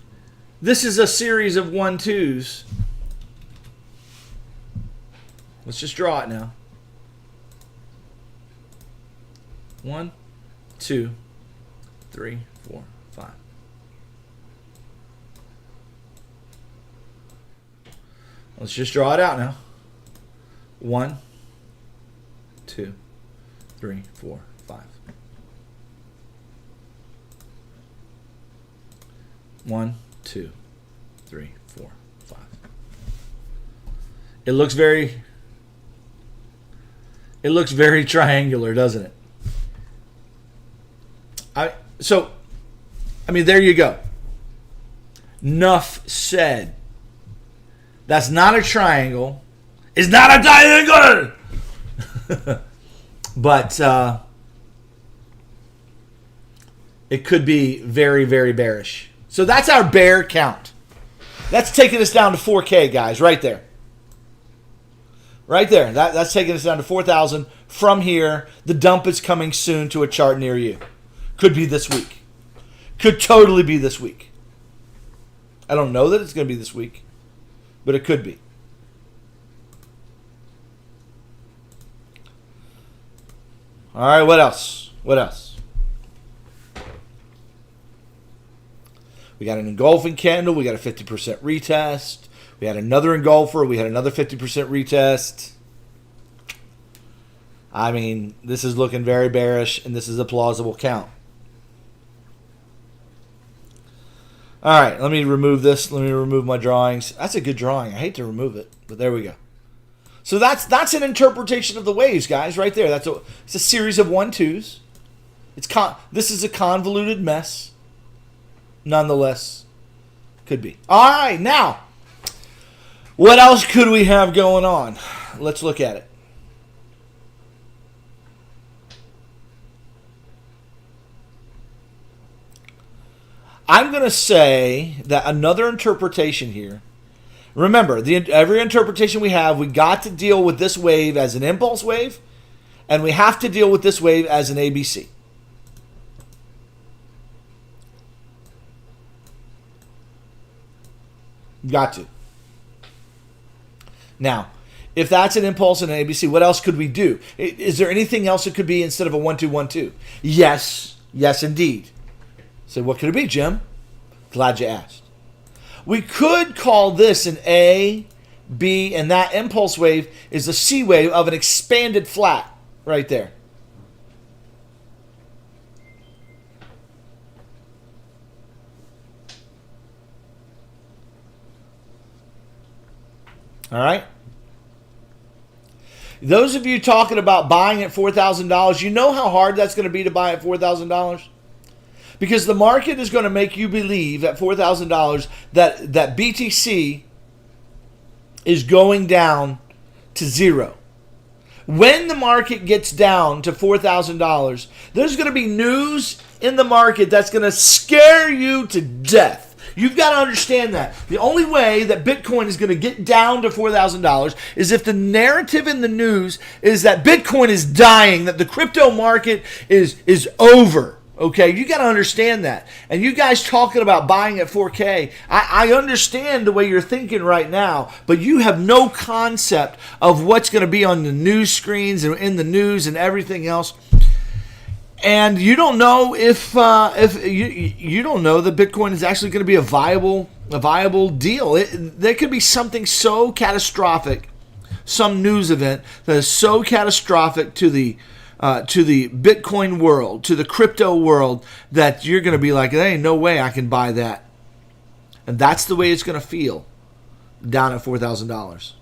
this is a series of 1-2s, let's just draw it now. 1, 2, 3, 4, 5. Let's just draw it out now. 1, 2, 3, 4, 5. 1, 2, 3, 4, 5. It looks very triangular, doesn't it? I mean, there you go. Enough said. That's not a triangle. It's not a triangle! But it could be very, very bearish. So that's our bear count. That's taking us down to 4K, guys, right there. Right there. That's taking us down to 4,000. From here, the dump is coming soon to a chart near you. Could be this week. Could totally be this week. I don't know that it's going to be this week, but it could be. All right, what else? What else? We got an engulfing candle. We got a 50% retest. We had another engulfer. We had another 50% retest. I mean, this is looking very bearish, and this is a plausible count. All right, let me remove this. Let me remove my drawings. That's a good drawing. I hate to remove it, but there we go. So that's an interpretation of the waves, guys, right there. It's a series of 1-2s. This is a convoluted mess. Nonetheless, could be. All right, now, what else could we have going on? Let's look at it. I'm going to say that another interpretation here. Remember, every interpretation we have, we got to deal with this wave as an impulse wave, and we have to deal with this wave as an ABC. Got to. Now, if that's an impulse and an ABC, what else could we do? Is there anything else it could be instead of a 1-2-1-2? Yes. Yes, indeed. So what could it be, Jim? Glad you asked. We could call this an A, B, and that impulse wave is the C wave of an expanded flat right there. All right? Those of you talking about buying at $4,000, you know how hard that's going to be to buy at $4,000? Because the market is going to make you believe at $4,000 that BTC is going down to zero. When the market gets down to $4,000, there's going to be news in the market that's going to scare you to death. You've got to understand that. The only way that Bitcoin is going to get down to $4,000 is if the narrative in the news is that Bitcoin is dying, that the crypto market is over. Okay, you got to understand that. And you guys talking about buying at 4K, I understand the way you're thinking right now, but you have no concept of what's going to be on the news screens and in the news and everything else. And you don't know if you don't know that Bitcoin is actually going to be a viable deal. There could be something so catastrophic, some news event that is so catastrophic to the Bitcoin world, to the crypto world, that you're going to be like, there ain't no way I can buy that. And that's the way it's going to feel down at $4,000.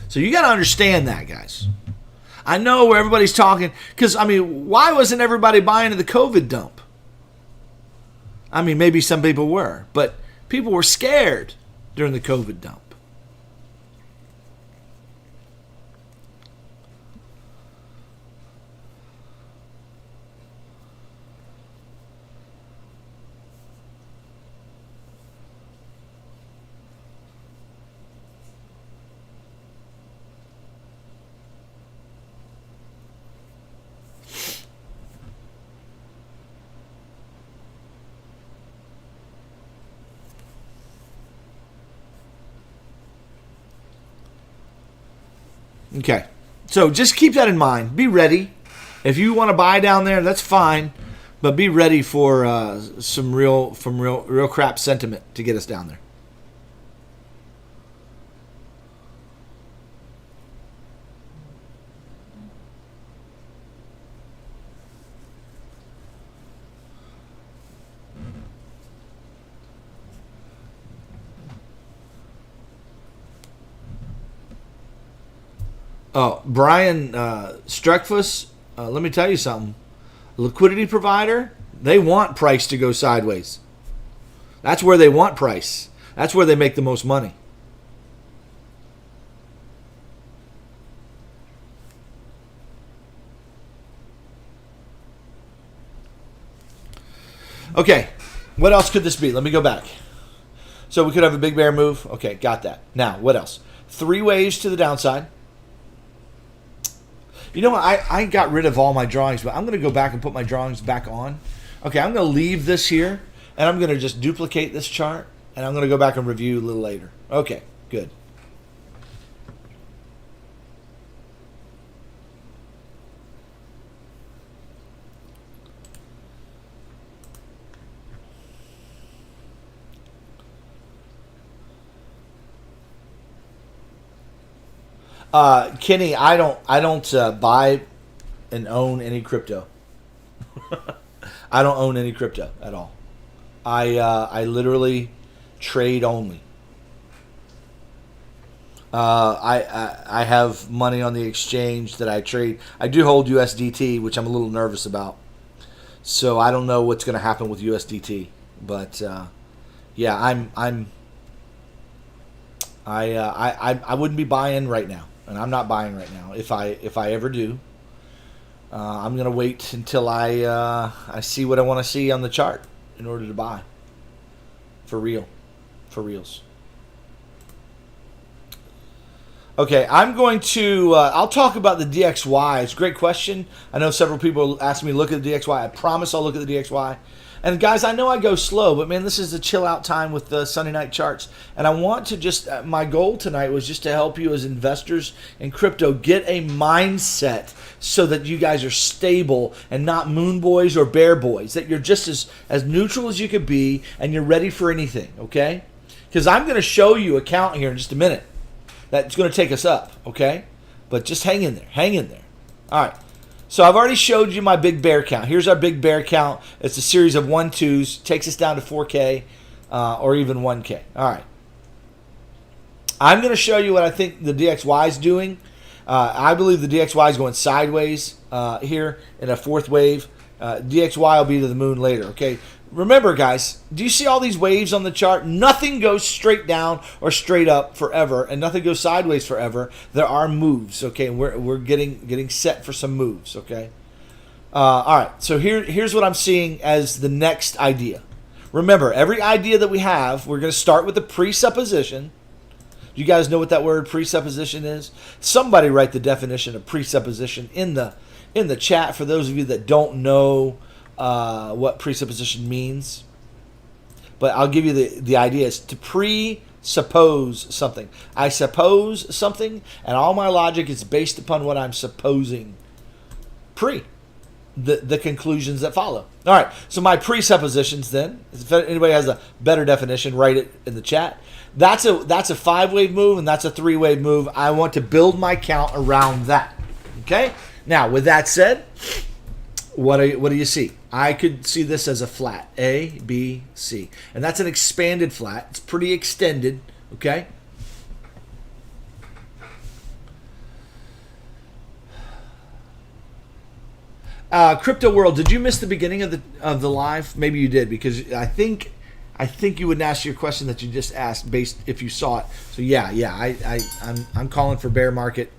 So you got to understand that, guys. I know where everybody's talking, because, I mean, why wasn't everybody buying the COVID dump? I mean, maybe some people were, but people were scared during the COVID dump. Okay, so just keep that in mind. Be ready. If you want to buy down there, that's fine, but be ready for some real crap sentiment to get us down there. Oh, Brian Streckfuss, let me tell you something. Liquidity provider, they want price to go sideways. That's where they want price. That's where they make the most money. Okay, what else could this be? Let me go back. So we could have a big bear move. Okay, got that. Now, what else? 3 waves to the downside. You know what? I got rid of all my drawings, but I'm going to go back and put my drawings back on. Okay, I'm going to leave this here, and I'm going to just duplicate this chart, and I'm going to go back and review a little later. Okay, good. Kenny, I don't buy and own any crypto. I don't own any crypto at all. I literally trade only. I have money on the exchange that I trade. I do hold USDT, which I'm a little nervous about. So I don't know what's going to happen with USDT, but yeah, I wouldn't be buying right now. And I'm not buying right now. If I ever do, I'm gonna wait until I see what I want to see on the chart in order to buy. For reals. Okay, I'm going to. I'll talk about the DXY. It's a great question. I know several people asked me to look at the DXY. I promise I'll look at the DXY. And guys, I know I go slow, but man, this is a chill out time with the Sunday night charts. And I want to just, my goal tonight was just to help you as investors in crypto get a mindset so that you guys are stable and not moon boys or bear boys, that you're just as neutral as you could be and you're ready for anything, okay? Because I'm going to show you a count here in just a minute that's going to take us up, okay? But just hang in there. All right. So I've already showed you my big bear count. Here's our big bear count. It's a series of 1-2s. Takes us down to 4K or even 1K. All right. I'm going to show you what I think the DXY is doing. I believe the DXY is going sideways here in a 4th wave. DXY will be to the moon later, okay? Remember, guys, do you see all these waves on the chart? Nothing goes straight down or straight up forever, and nothing goes sideways forever. There are moves, okay? And we're getting set for some moves, okay? All right, so here's what I'm seeing as the next idea. Remember, every idea that we have, we're going to start with the presupposition. Do you guys know what that word presupposition is? Somebody write the definition of presupposition in the chat for those of you that don't know what presupposition means. But I'll give you the idea. Is to presuppose something. I suppose something, and all my logic is based upon what I'm supposing. The conclusions that follow. All right, so my presuppositions then, if anybody has a better definition, write it in the chat. That's a 5-wave move, and that's a 3-wave move. I want to build my count around that. Okay? Now, with that said, what do you see? I could see this as a flat, A, B, C. And that's an expanded flat. It's pretty extended, okay? Crypto world, did you miss the beginning of the live? Maybe you did, because I think you wouldn't ask your question that you just asked based if you saw it. So I'm calling for bear market.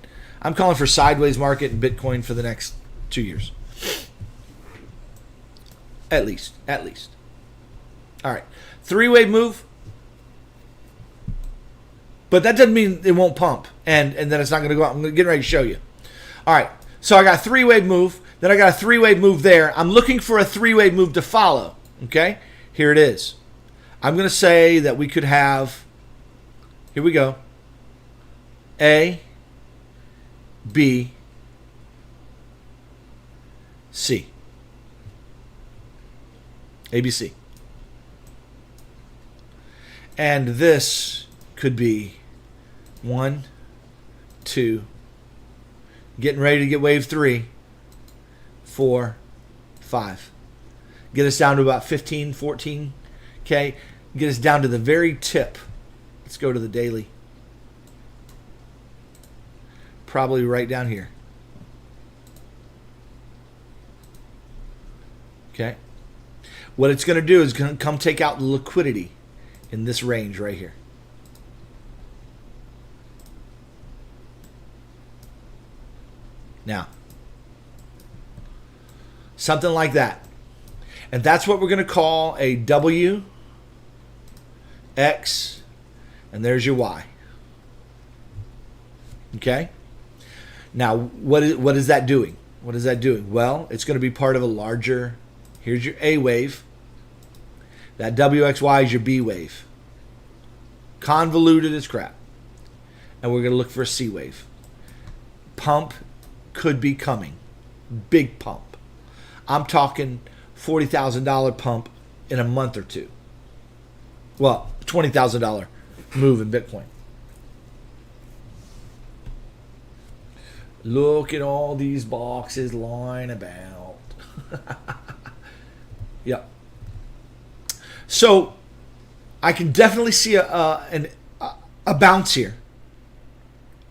I'm calling for sideways market in Bitcoin for the next 2 years. At least. All right. 3-wave move. But that doesn't mean it won't pump and then it's not going to go up. I'm getting ready to show you. All right. So I got a 3-wave move. Then I got a 3-wave move there. I'm looking for a 3-wave move to follow. Okay? Here it is. I'm going to say that we could have, here we go, A, B, C. ABC. And this could be 1, 2, getting ready to get wave 3, 4, 5. Get us down to about 15, 14. Okay, get us down to the very tip. Let's go to the daily. Probably right down here. Okay. What it's going to do is going to come take out the liquidity in this range right here. Now, something like that. And that's what we're going to call a W, X, and there's your Y. Okay? Now, what is that doing? What is that doing? Well, it's going to be part of a larger, here's your A wave. That WXY is your B wave. Convoluted as crap. And we're going to look for a C wave. Pump could be coming. Big pump. I'm talking $40,000 pump in a month or two. Well, $20,000 move in Bitcoin. Look at all these boxes lying about. Yep. So I can definitely see a bounce here,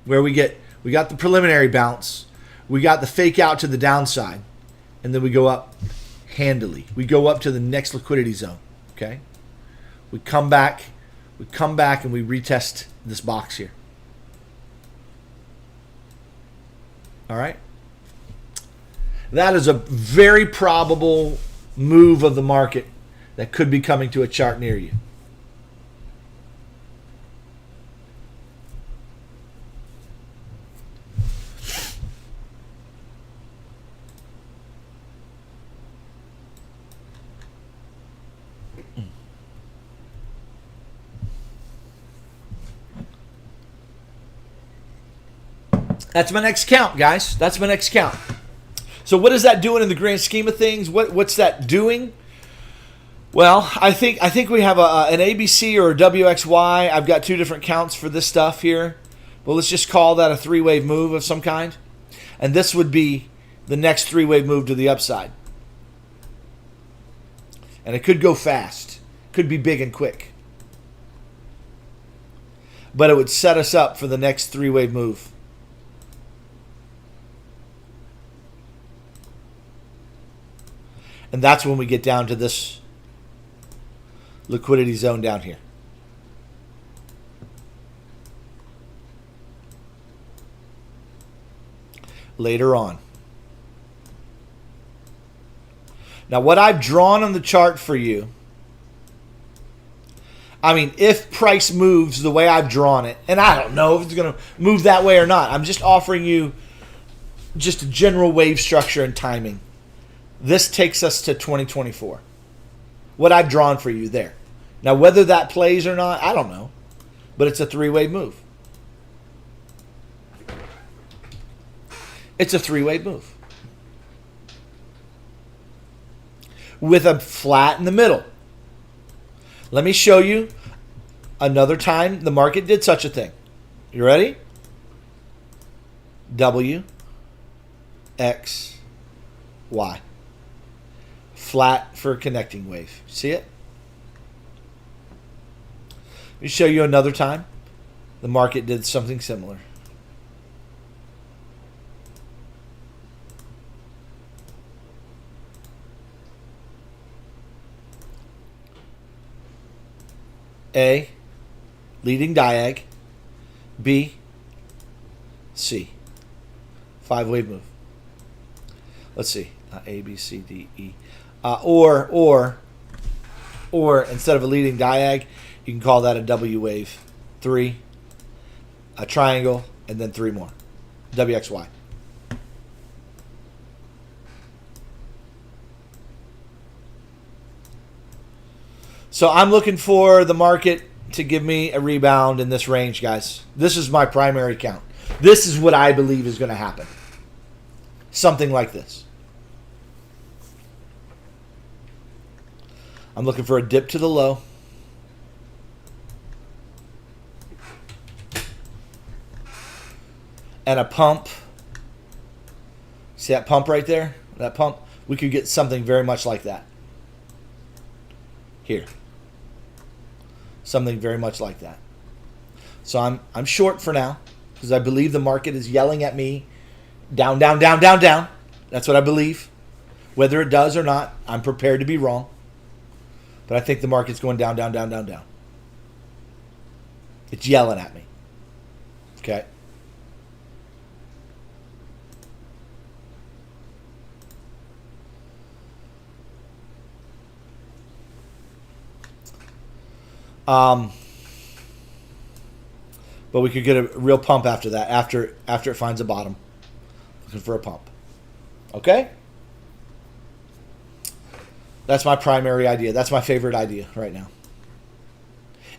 where we got the preliminary bounce, we got the fake out to the downside, and then we go up handily. We go up to the next liquidity zone. Okay, we come back and we retest this box here. All right, that is a very probable move of the market that could be coming to a chart near you. That's my next count, guys. That's my next count. So what is that doing in the grand scheme of things? What's that doing? Well, I think we have an ABC or a WXY. I've got two different counts for this stuff here. But let's just call that a 3-wave move of some kind. And this would be the next 3-wave move to the upside. And it could go fast. Could be big and quick. But it would set us up for the next 3-wave move. And that's when we get down to this liquidity zone down here. Later on. Now what I've drawn on the chart for you, I mean, if price moves the way I've drawn it, and I don't know if it's going to move that way or not. I'm just offering you just a general wave structure and timing. This takes us to 2024. What I've drawn for you there. Now, whether that plays or not, I don't know. But it's a 3-wave move. It's a 3-wave move. With a flat in the middle. Let me show you another time the market did such a thing. You ready? W, X, Y. Flat for a connecting wave. See it? Let me show you another time the market did something similar. A, leading diag. B, C. 5-wave move. Let's see. A, B, C, D, E. Or instead of a leading diag, you can call that a W wave. 3, a triangle, and then 3 more. WXY. So I'm looking for the market to give me a rebound in this range, guys. This is my primary count. This is what I believe is going to happen. Something like this. I'm looking for a dip to the low. And a pump. See that pump right there? That pump? We could get something very much like that. Here. Something very much like that. So I'm short for now because I believe the market is yelling at me down, down, down, down, down. That's what I believe. Whether it does or not, I'm prepared to be wrong. But I think the market's going down, down, down, down, down. It's yelling at me. Okay. But we could get a real pump after that, after it finds a bottom. Looking for a pump. Okay? That's my primary idea. That's my favorite idea right now.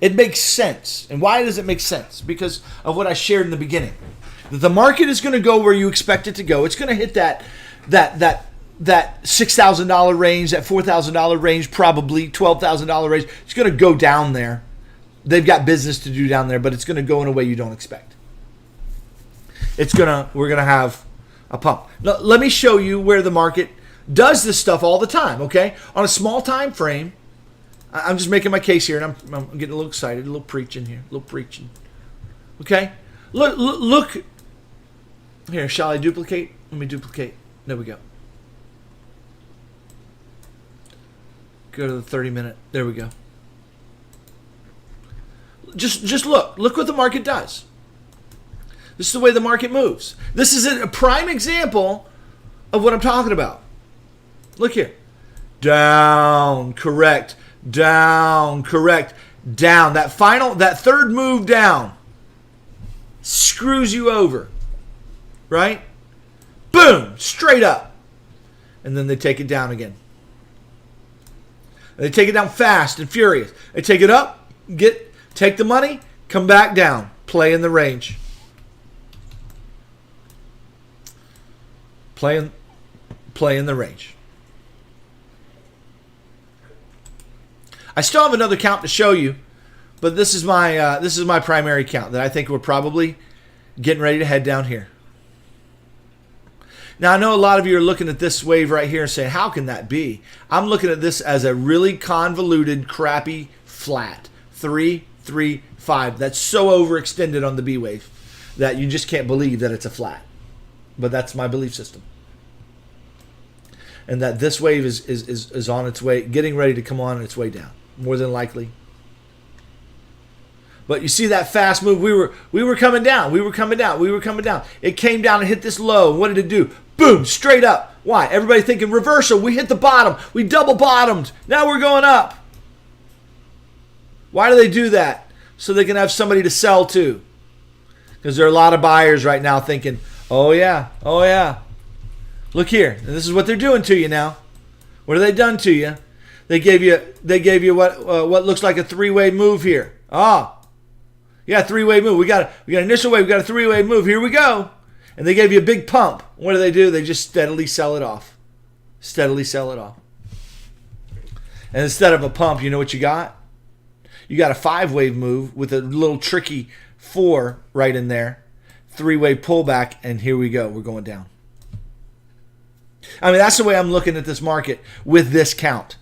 It makes sense. And why does it make sense? Because of what I shared in the beginning. That the market is going to go where you expect it to go. It's going to hit that $6,000 range, that $4,000 range, probably $12,000 range. It's going to go down there. They've got business to do down there, but it's going to go in a way you don't expect. We're going to have a pump. Now, let me show you where the market does this stuff all the time, okay? On a small time frame, I'm just making my case here, and I'm getting a little excited, a little preaching here, a little preaching. Okay? Look. Here, shall I duplicate? Let me duplicate. There we go. Go to the 30-minute. There we go. Just look. Look what the market does. This is the way the market moves. This is a prime example of what I'm talking about. Look here. Down, correct. Down, correct. Down. That third move down screws you over. Right? Boom, straight up. And then they take it down again. They take it down fast and furious. They take it up, take the money, come back down, play in the range. Play in the range. I still have another count to show you, but this is my primary count that I think we're probably getting ready to head down here. Now, I know a lot of you are looking at this wave right here and saying, how can that be? I'm looking at this as a really convoluted, crappy, flat. 3, 3, 5. That's so overextended on the B wave that you just can't believe that it's a flat. But that's my belief system. And that this wave is on its way, getting ready to come on its way down, more than likely. But you see that fast move, we were coming down, we were coming down. It came down and hit this low. What did it do? Boom, straight up. Why? Everybody thinking reversal. We hit the bottom. We double bottomed. Now we're going up. Why do they do that? So they can have somebody to sell to. Because there are a lot of buyers right now thinking, oh yeah. Look here. And this is what they're doing to you now. What have they done to you? They gave you what looks like a three-way move here. Yeah, three-way move. We got an initial wave. We got a three-way move. Here we go. And they gave you a big pump. What do? They just steadily sell it off. Steadily sell it off. And instead of a pump, you know what you got? You got a 5-wave move with a little tricky 4 right in there. 3-way pullback, and here we go. We're going down. I mean, that's the way I'm looking at this market with this count.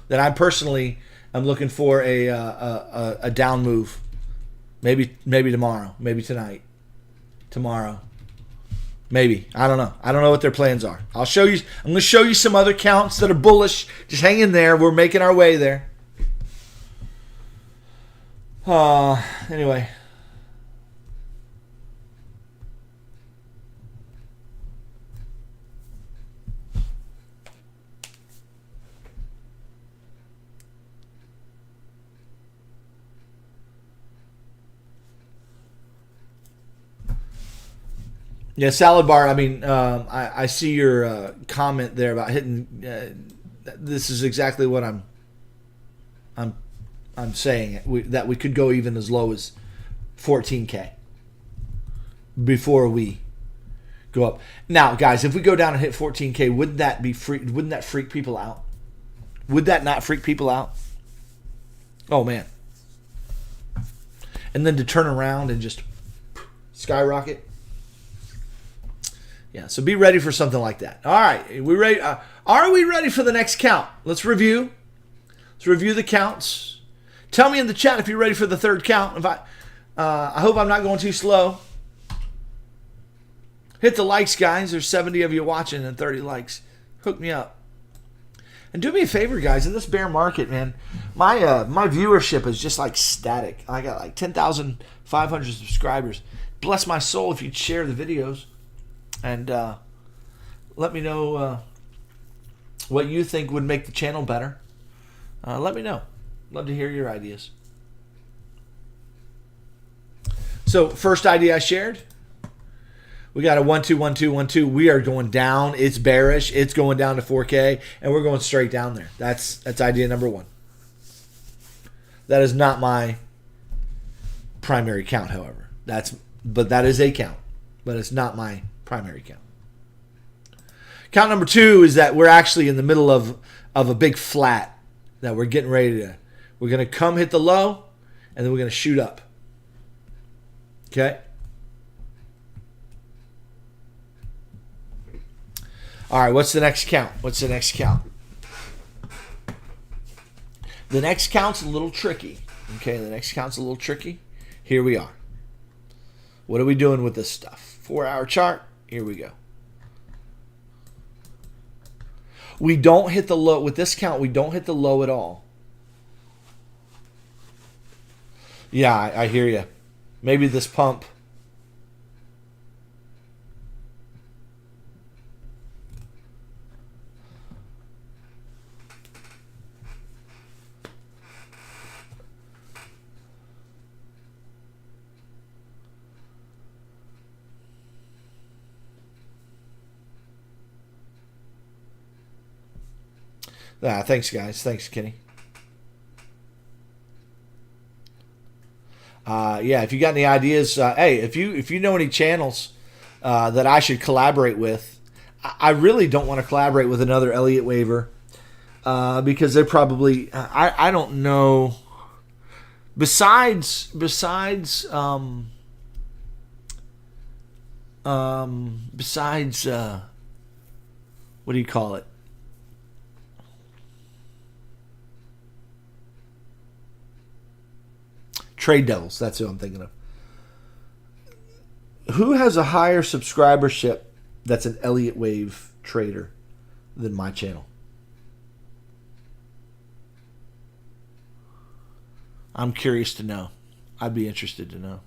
That I personally am looking for a down move. Maybe tomorrow. Maybe tonight. Tomorrow. Maybe. I don't know. I don't know what their plans are. I'll show you. I'm going to show you some other counts that are bullish. Just hang in there. We're making our way there. Anyway. Yeah, salad bar. I mean, I see your comment there about hitting. This is exactly what I'm saying. That we could go even as low as 14K before we go up. Now, guys, if we go down and hit 14K, wouldn't that be free? Wouldn't that freak people out? Would that not freak people out? Oh man! And then to turn around and just skyrocket. Yeah, so be ready for something like that. All right, we ready? Are we ready for the next count? Let's review. Let's review the counts. Tell me in the chat if you're ready for the third count. If I hope I'm not going too slow. Hit the likes, guys. There's 70 of you watching and 30 likes. Hook me up. And do me a favor, guys. In this bear market, man, my viewership is just like static. I got like 10,500 subscribers. Bless my soul if you'd share the videos. And let me know what you think would make the channel better. Let me know. Love to hear your ideas. So, first idea I shared. We got a 1 2 1 2 1 2. We are going down. It's bearish. It's going down to 4K, and we're going straight down there. That's idea number one. That is not my primary count, however. But that is a count. But it's not my primary count. Count number two is that we're actually in the middle of a big flat that we're getting ready to. We're going to come hit the low, and then we're going to shoot up. Okay? All right, what's the next count? What's the next count? The next count's a little tricky. Okay, the next count's a little tricky. Here we are. What are we doing with this stuff? 4-hour chart. Here we go. We don't hit the low. With this count, we don't hit the low at all. Yeah, I hear you. Maybe this pump. Thanks, guys. Thanks, Kenny. Yeah, if you got any ideas, hey, if you know any channels that I should collaborate with, I really don't want to collaborate with another Elliott waiver because they're probably I don't know. Besides what do you call it? Trade Devils, that's who I'm thinking of. Who has a higher subscribership that's an Elliott Wave trader than my channel? I'm curious to know. I'd be interested to know.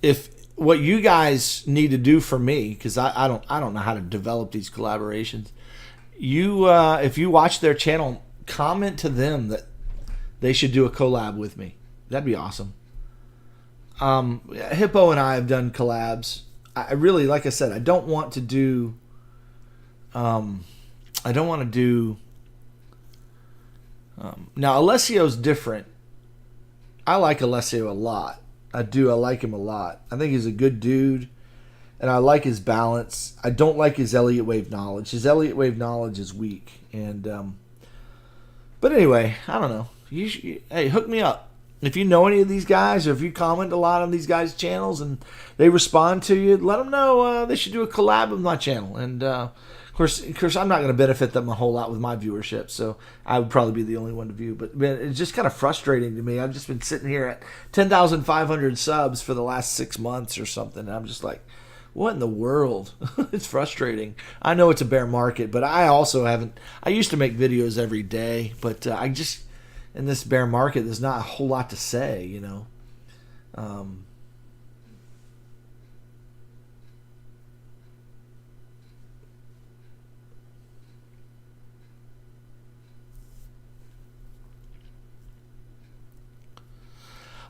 If what you guys need to do for me, because I don't know how to develop these collaborations. If you watch their channel, comment to them that they should do a collab with me. That'd be awesome. Hippo and I have done collabs. I really, like I said, I don't want to do. Now Alessio's different. I like Alessio a lot. I do. I like him a lot. I think he's a good dude, and I like his balance. I don't like his Elliott Wave knowledge. His Elliott Wave knowledge is weak. And but anyway, I don't know. Hey, hook me up. If you know any of these guys, or if you comment a lot on these guys' channels and they respond to you, let them know they should do a collab with my channel. And Of course, I'm not going to benefit them a whole lot with my viewership, so I would probably be the only one to view. But man, it's just kind of frustrating to me. I've just been sitting here at 10,500 subs for the last 6 months or something, and I'm just like, what in the world? It's frustrating. I know it's a bear market, but I also haven't. I used to make videos every day, but I just, in this bear market, there's not a whole lot to say, you know.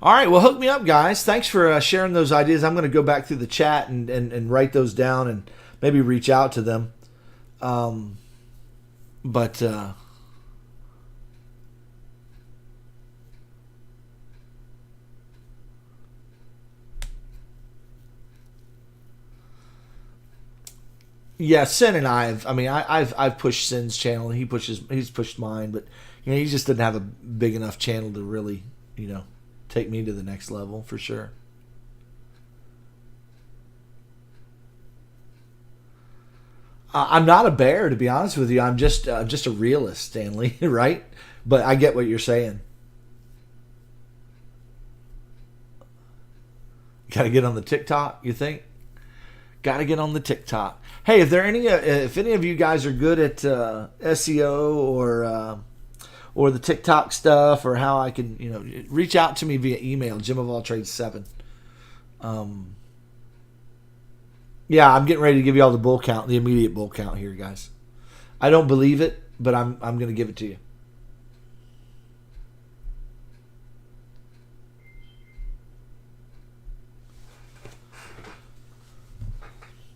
All right, well, hook me up, guys. Thanks for sharing those ideas. I'm going to go back through the chat and write those down and maybe reach out to them. But yeah, Sin and I've pushed Sin's channel. He's pushed mine, but you know, he just didn't have a big enough channel to really, you know, take me to the next level for sure. I'm not a bear, to be honest with you. I'm just a realist, Stanley, right? But I get what you're saying. Got to get on the TikTok, you think? Got to get on the TikTok. Hey, if any of you guys are good at SEO or the TikTok stuff, or how I can, you know, reach out to me via email, jimofalltrades7. Yeah, I'm getting ready to give you all the bull count, the immediate bull count here, guys. I don't believe it, but I'm going to give it to you.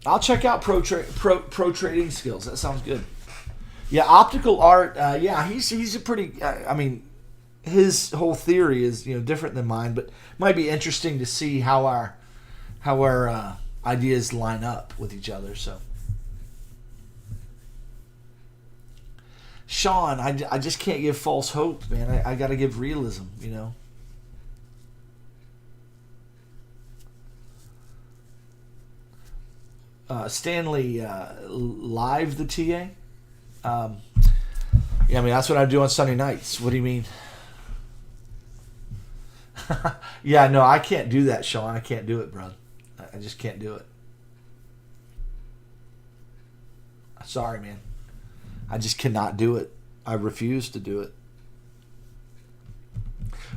I'll check out pro trading skills. That sounds good. Yeah, optical art. Yeah, he's a pretty. I mean, his whole theory is, you know, different than mine, but might be interesting to see how our ideas line up with each other. So, Sean, I just can't give false hope, man. I got to give realism. You know. Stanley live the TA. Yeah, I mean, that's what I do on Sunday nights. What do you mean? Yeah, no, I can't do that, Sean. I can't do it, bro. I just can't do it. Sorry, man. I just cannot do it. I refuse to do it.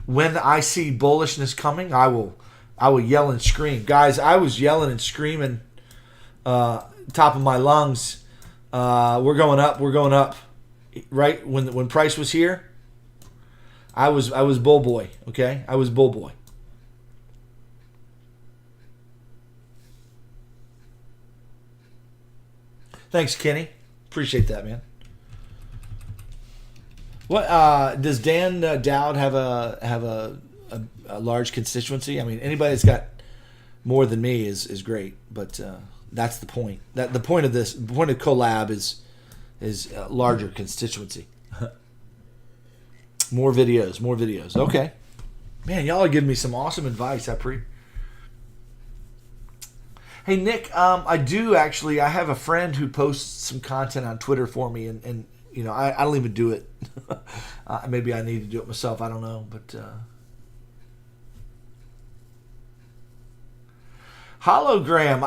When I see bullishness coming, I will yell and scream. Guys, I was yelling and screaming top of my lungs. We're going up. We're going up. Right when price was here, I was bull boy. Okay, I was bull boy. Thanks, Kenny. Appreciate that, man. What does Dan Dowd have a large constituency? I mean, anybody that's got more than me is great, but that's the point. That the point of collab is larger constituency. More videos. Okay, man, y'all are giving me some awesome advice. Hey Nick, I do actually. I have a friend who posts some content on Twitter for me, and you know, I don't even do it. Maybe I need to do it myself. I don't know, but. Hologram,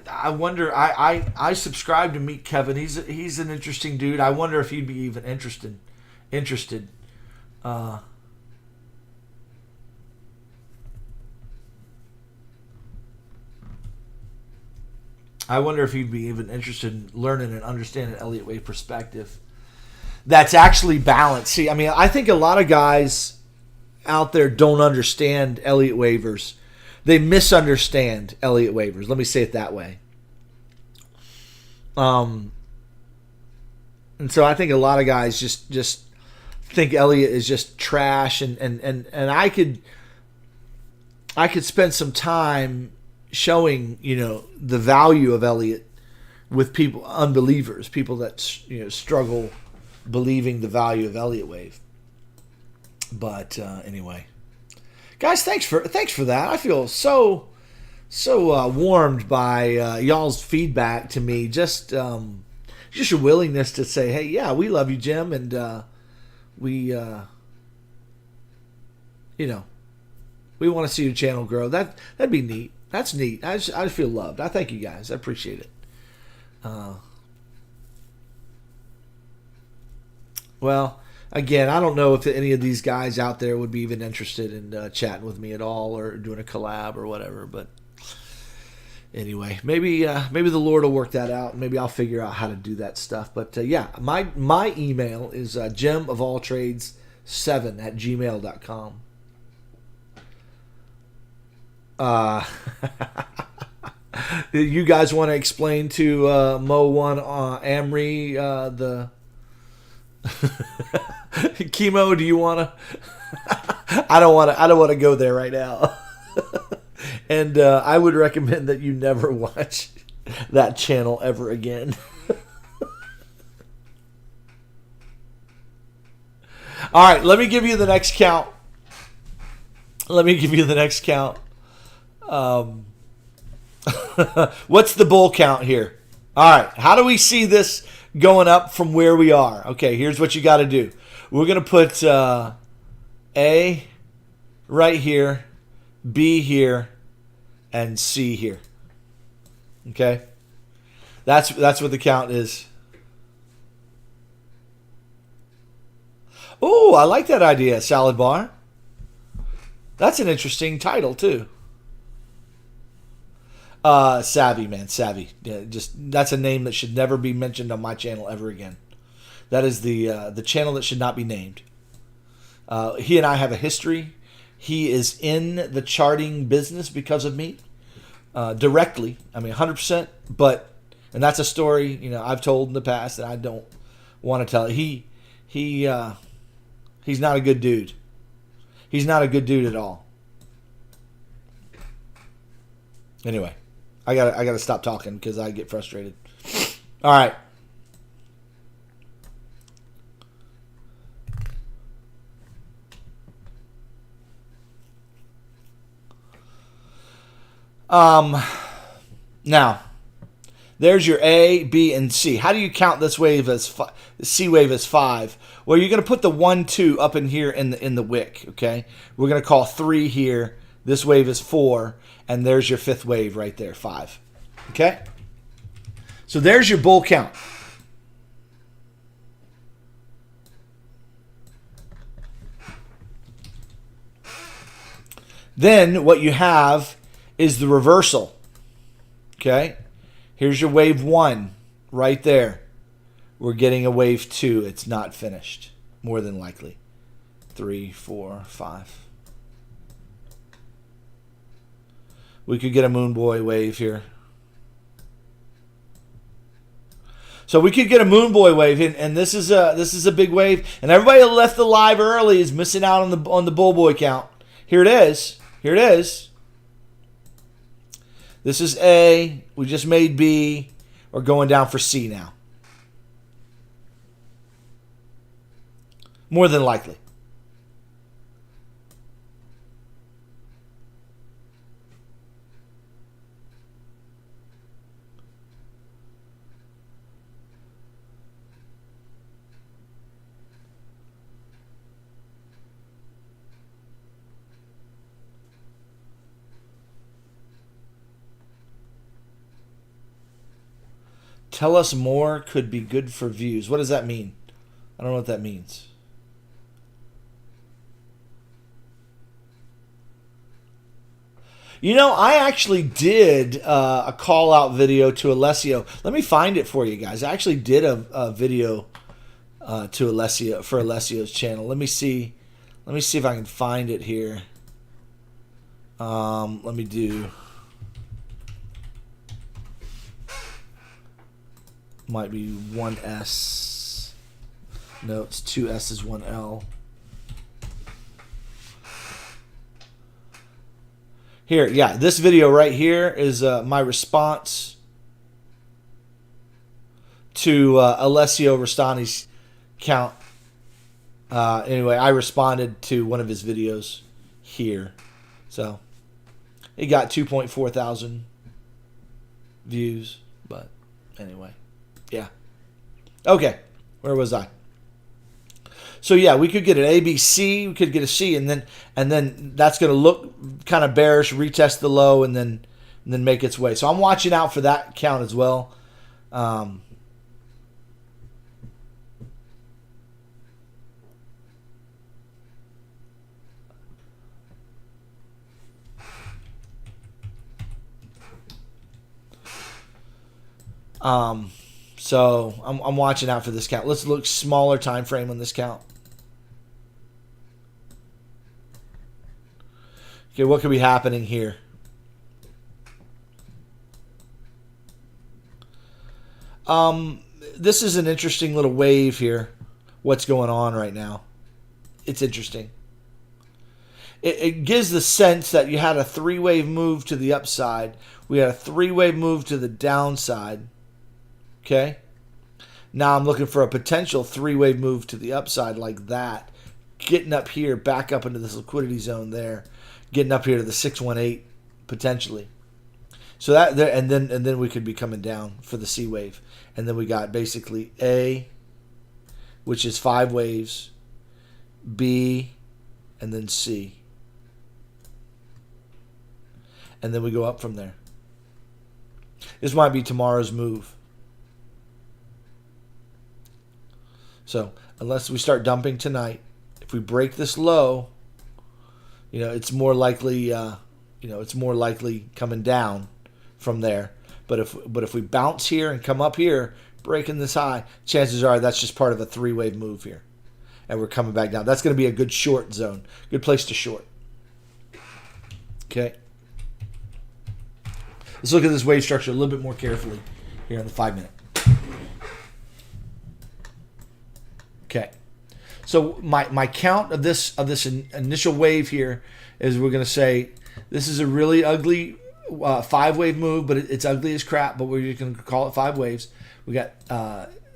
I wonder. I subscribe to Meet Kevin. He's an interesting dude. I wonder if he'd be even interested. I wonder if he'd be even interested in learning and understanding an Elliott wave perspective that's actually balanced. See, I mean, I think a lot of guys out there don't understand Elliott wavers. They misunderstand Elliott wavers. Let me say it that way. And so I think a lot of guys just think Elliott is just trash, and I could spend some time showing, you know, the value of Elliott with people, unbelievers, people that, you know, struggle believing the value of Elliott wave. But anyway, guys, thanks for that. I feel so warmed by y'all's feedback to me. Just just your willingness to say, hey, yeah, we love you, Jim, and we you know, we want to see your channel grow. That'd be neat. That's neat. I feel loved. I thank you guys. I appreciate it. Well, again, I don't know if any of these guys out there would be even interested in chatting with me at all or doing a collab or whatever. But anyway, maybe the Lord will work that out. Maybe I'll figure out how to do that stuff. But yeah, my email is gemofalltrades7@gmail.com. You guys want to explain to Mo1 Amri the chemo? Do you want to? I don't want to go there right now. And I would recommend that you never watch that channel ever again. All right, let me give you the next count. What's the bull count here? All right, how do we see this going up from where we are? Okay, here's what you got to do. We're going to put A right here, B here, and C here. Okay? That's what the count is. Oh, I like that idea, Salad Bar. That's an interesting title too. Savvy, man, savvy. Yeah, that's a name that should never be mentioned on my channel ever again. That is the channel that should not be named. He and I have a history. He is in the charting business because of me, directly. I mean, 100%. And that's a story I've told in the past that I don't want to tell. He's not a good dude. He's not a good dude at all. Anyway, I gotta stop talking because I get frustrated. All right. Now, there's your A, B, and C. How do you count this wave as C wave as 5? Well, you're going to put the 1, 2 up in here in the wick. Okay, we're going to call 3 here. This wave is 4, and there's your 5th wave right there, 5. Okay, so there's your bull count. Then what you have is the reversal. Okay, here's your wave 1 right there. We're getting a wave 2. It's not finished, more than likely. 3, 4, 5. We could get a moon boy wave here. So we could get a moon boy wave, and this is a big wave. And everybody that left the live early is missing out on the bull boy count. Here it is. Here it is. This is A. We just made B. We're going down for C now. More than likely. Tell us more could be good for views. What does that mean? I don't know what that means. I actually did a call out video to Alessio. Let me find it for you guys. I actually did a video to Alessio for Alessio's channel. Let me see if I can find it here. Let me do. Might be 1S. No, it's 2 S's, 1 L. Here, yeah, this video right here is my response to Alessio Rastani's count. Anyway, I responded to one of his videos here. So, it got 2.4 thousand views. But, anyway, yeah. Okay, where was I? So yeah, we could get an A, B, C. We could get a C, and then that's going to look kind of bearish, retest the low, and then make its way. So I'm watching out for that count as well. So I'm watching out for this count. Let's look smaller time frame on this count. Okay, what could be happening here? This is an interesting little wave here. What's going on right now? It's interesting. It gives the sense that you had a three-wave move to the upside. We had a three-wave move to the downside. Okay? Now I'm looking for a potential three-wave move to the upside like that. Getting up here, back up into this liquidity zone there. Getting up here to the 618 potentially. So that there, and then we could be coming down for the C wave. And then we got basically A, which is 5 waves, B, and then C. And then we go up from there. This might be tomorrow's move. So unless we start dumping tonight, if we break this low, it's more likely, it's more likely coming down from there. But if we bounce here and come up here, breaking this high, chances are that's just part of a three-wave move here, and we're coming back down. That's going to be a good short zone, good place to short. Okay. Let's look at this wave structure a little bit more carefully here on the 5-minute. Okay. So my count of this initial wave here is we're going to say this is a really ugly 5-wave move, but it's ugly as crap, but we're just going to call it 5 waves. We got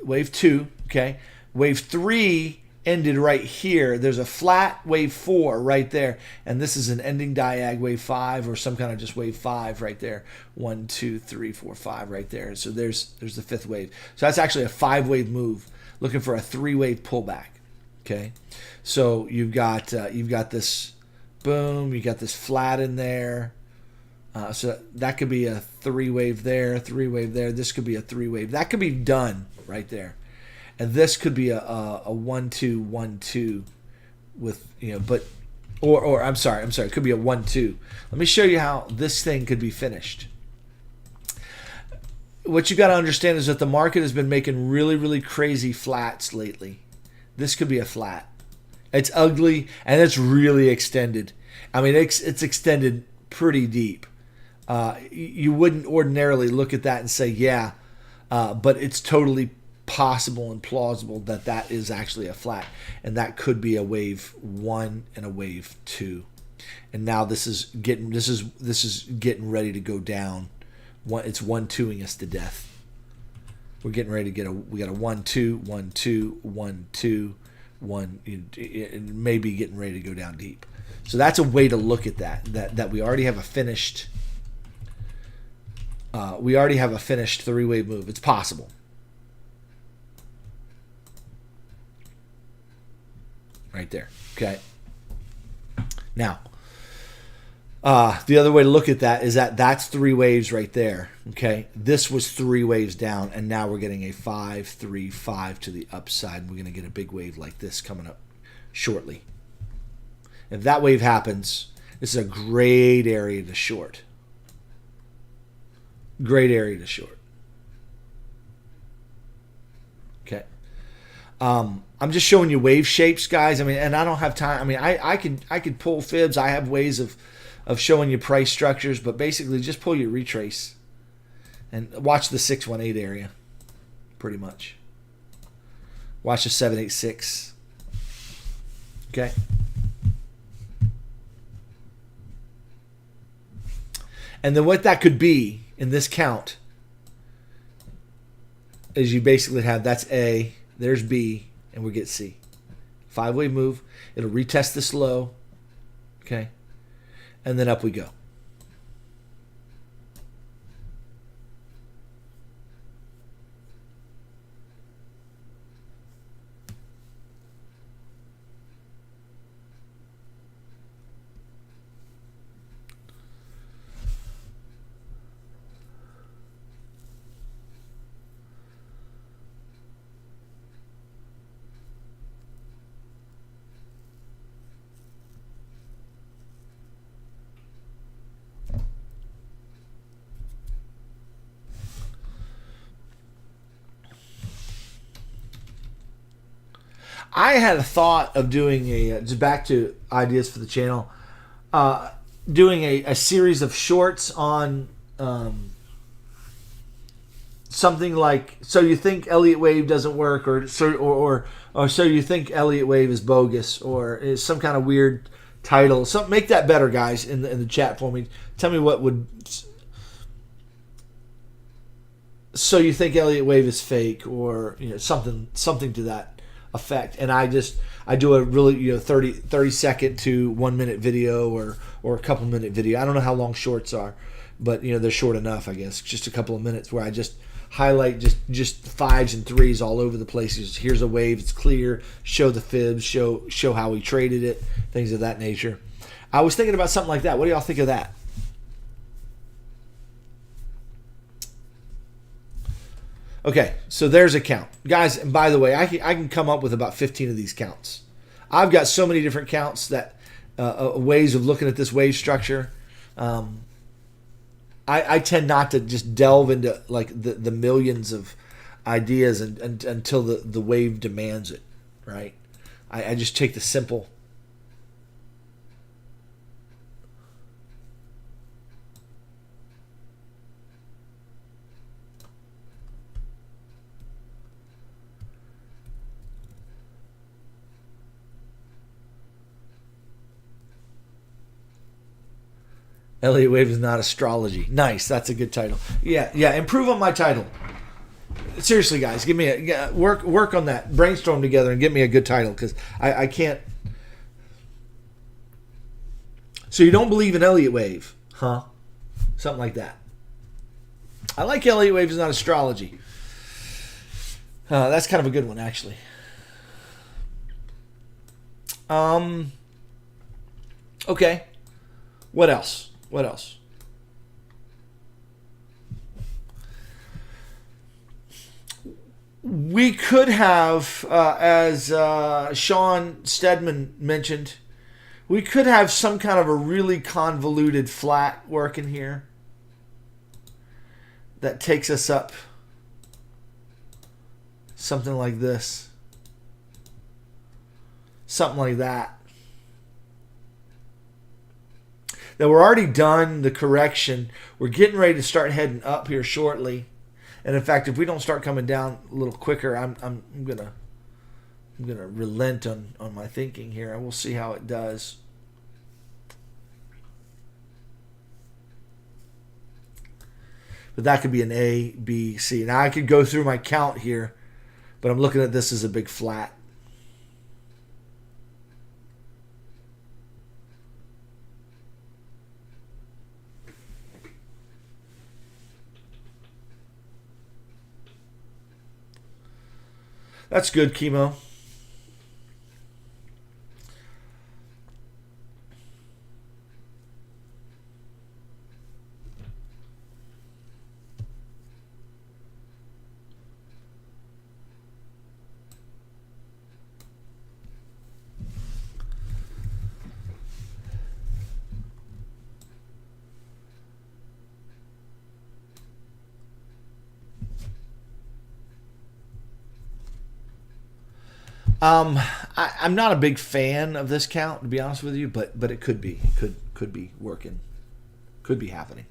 wave 2, okay? Wave 3 ended right here. There's a flat wave 4 right there, and this is an ending diag wave 5 or some kind of just wave 5 right there. 1, 2, 3, 4, 5 right there. So there's the 5th wave. So that's actually a 5-wave move, looking for a 3-wave pullback. Okay, so you've got this boom, you got this flat in there. So that could be a 3-wave there, 3-wave there. This could be a 3-wave. That could be done right there. And this could be a 1-2, 1-2 with, but, or I'm sorry, it could be a 1-2. Let me show you how this thing could be finished. What you got to understand is that the market has been making really, really crazy flats lately. This could be a flat. It's ugly and it's really extended. I mean, it's extended pretty deep. You wouldn't ordinarily look at that and say, yeah, but it's totally possible and plausible that is actually a flat, and that could be a wave 1 and a wave 2. And now this is getting ready to go down. It's 1-2ing us to death. We're getting ready to we got a 1-2, 1-2, 1-2, 1, and maybe getting ready to go down deep. So that's a way to look at that we already have a finished. We already have a finished 3-wave move. It's possible. Right there. Okay. Now, the other way to look at that is that's 3 waves right there. Okay. This was 3 waves down, and now we're getting a 5, 3, 5 to the upside. And we're going to get a big wave like this coming up shortly. If that wave happens, this is a great area to short. Great area to short. Okay. I'm just showing you wave shapes, guys. I mean, and I don't have time. I mean, I could pull fibs. I have ways of showing you price structures, but basically just pull your retrace and watch the 618 area, pretty much. Watch the 786. Okay. And then what that could be in this count is you basically have, that's A, there's B, and we get C. 5-wave move. It'll retest this low. Okay. And then up we go. I had a thought of doing just back to ideas for the channel, doing a series of shorts on something like, so you think Elliott wave doesn't work, or so you think Elliott wave is bogus, or is some kind of weird title. So make that better, guys, in the chat for me. Tell me what would. So you think Elliott wave is fake, or something to that effect. And I do a really 30 second to 1 minute video, or a couple minute video. I don't know how long shorts are, but they're short enough, I guess. Just a couple of minutes where I just highlight just fives and threes all over the place. Here's a wave, it's clear, show the fibs, show how we traded it, things of that nature. I was thinking about something like that. What do y'all think of that? Okay, so there's a count. Guys, and by the way, I can come up with about 15 of these counts. I've got so many different counts, that ways of looking at this wave structure. I tend not to just delve into like the millions of ideas until the wave demands it, right? I just take the simple. Elliott wave is not astrology. Nice, that's a good title. Yeah. Improve on my title. Seriously, guys, give me work on that. Brainstorm together and get me a good title, because I can't. So you don't believe in Elliott wave, huh? Something like that. I like Elliott wave is not astrology. That's kind of a good one, actually. Okay. What else? What else? We could have, as Sean Stedman mentioned, we could have some kind of a really convoluted flat working here that takes us up something like this. Something like that. Now, we're already done the correction. We're getting ready to start heading up here shortly. And in fact, if we don't start coming down a little quicker, I'm gonna relent on my thinking here, and we'll see how it does. But that could be an A, B, C. Now I could go through my count here, but I'm looking at this as a big flat. That's good, Chemo. I'm not a big fan of this count, to be honest with you, but it could be. It could be working. Could be happening.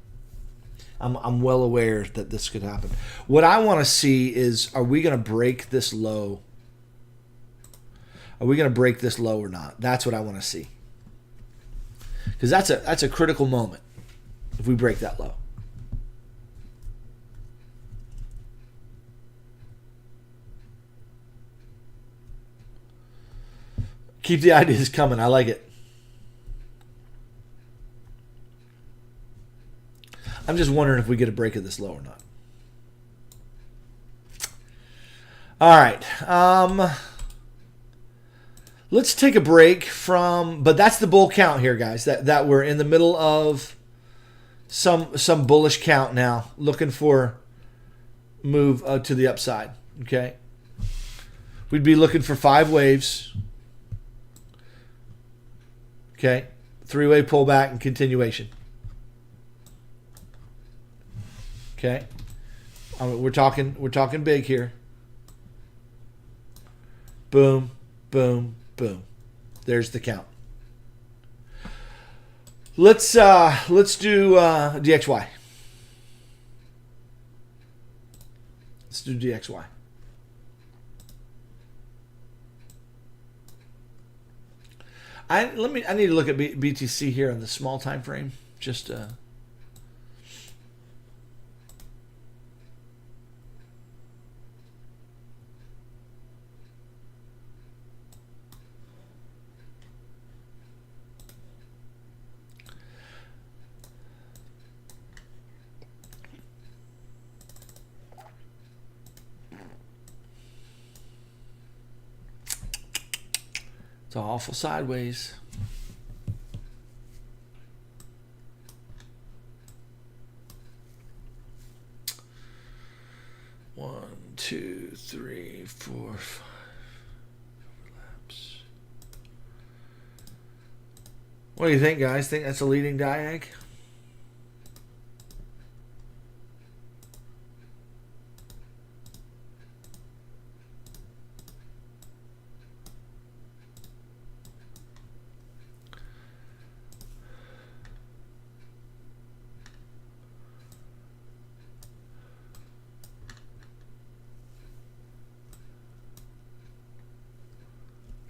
I'm well aware that this could happen. What I want to see is, are we going to break this low? Are we going to break this low or not? That's what I want to see. Because that's a critical moment if we break that low. Keep the ideas coming. I like it. I'm just wondering if we get a break of this low or not. All right. Let's take a break from, but that's the bull count here, guys. That we're in the middle of some bullish count now, looking for move to the upside. Okay. We'd be looking for 5 waves. Okay, 3-way pullback and continuation. Okay, we're talking big here. Boom, boom, boom. There's the count. Let's do DXY. Let's do DXY. I need to look at BTC here on the small time frame. Just it's awful sideways. One, two, three, four, five. Overlaps. What do you think, guys? Think that's a leading diag?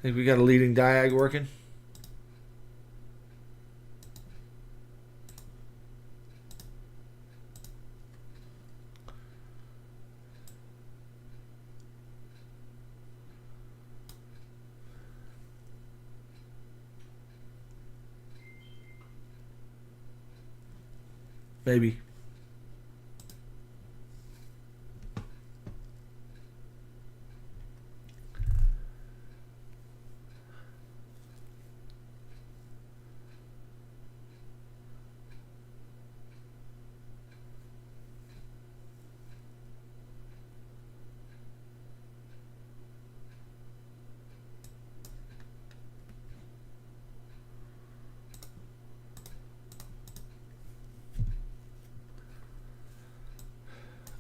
Think we got a leading diag working? Maybe.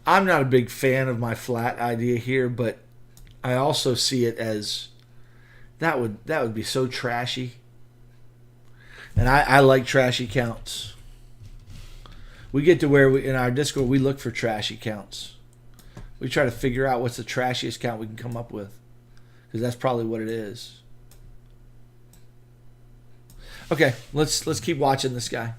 I'm not a big fan of my flat idea here, but I also see it as that would be so trashy. And I like trashy counts. We get to where in our Discord we look for trashy counts. We try to figure out what's the trashiest count we can come up with, because that's probably what it is. Okay, let's keep watching this guy.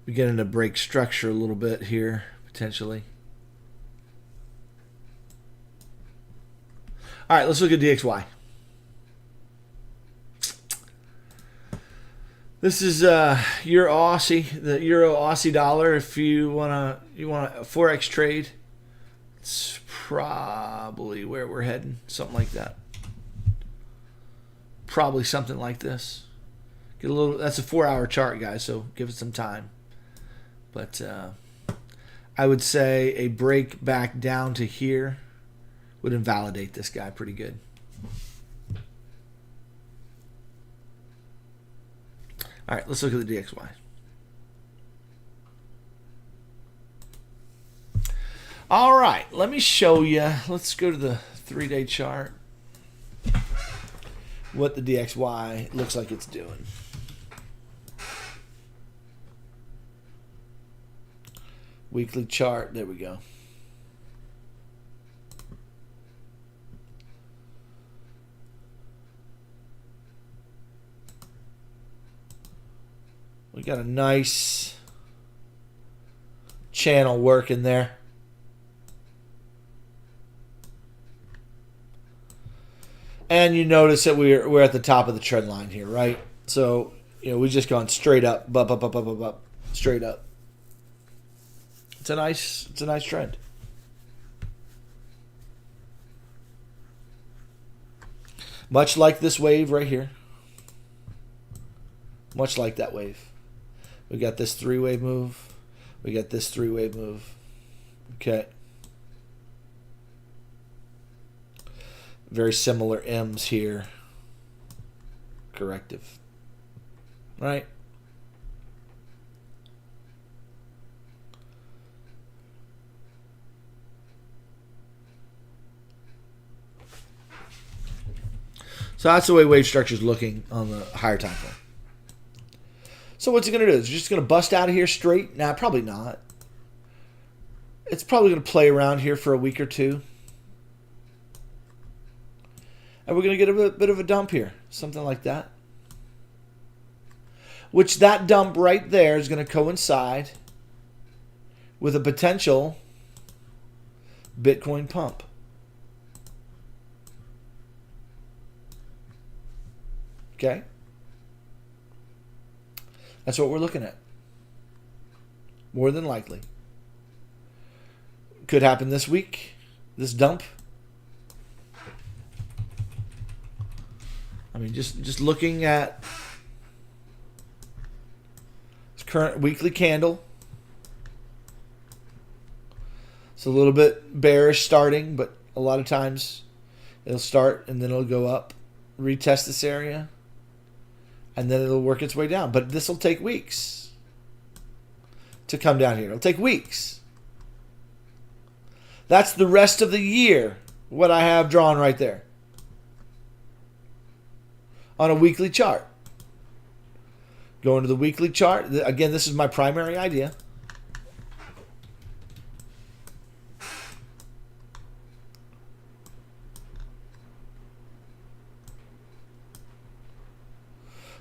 Beginning to break structure a little bit here, potentially. All right, let's look at DXY. This is Euro Aussie, the Euro Aussie dollar. If you want a forex trade, it's probably where we're heading, something like that. Probably something like this. Get a little. That's a 4-hour chart, guys. So give it some time. But I would say a break back down to here would invalidate this guy pretty good. All right, let's look at the DXY. All right, let me show you. Let's go to the 3-day chart. What the DXY looks like it's doing. Weekly chart, there we go. We got a nice channel working there. And you notice that we're at the top of the trend line here, right? So, you know, we just gone straight up, up, straight up. It's a nice trend. Much like this wave right here. Much like that wave. We got this 3-wave move. We got this 3-wave move. Okay. Very similar M's here. Corrective. right? So that's the way wave structure is looking on the higher time frame. So what's it going to do? Is it just going to bust out of here straight? Nah, probably not. It's probably going to play around here for a week or two. And we're going to get a bit of a dump here. Something like that. Which that dump right there is going to coincide with a potential Bitcoin pump. Okay? That's what we're looking at. More than likely. Could happen this week. This dump. I mean, just looking at this current weekly candle. It's a little bit bearish starting, but a lot of times it'll start and then it'll go up, retest this area, and then it'll work its way down. But this will take weeks to come down here. It'll take weeks. That's the rest of the year, what I have drawn right there on a weekly chart. Going to the weekly chart. Again, this is my primary idea.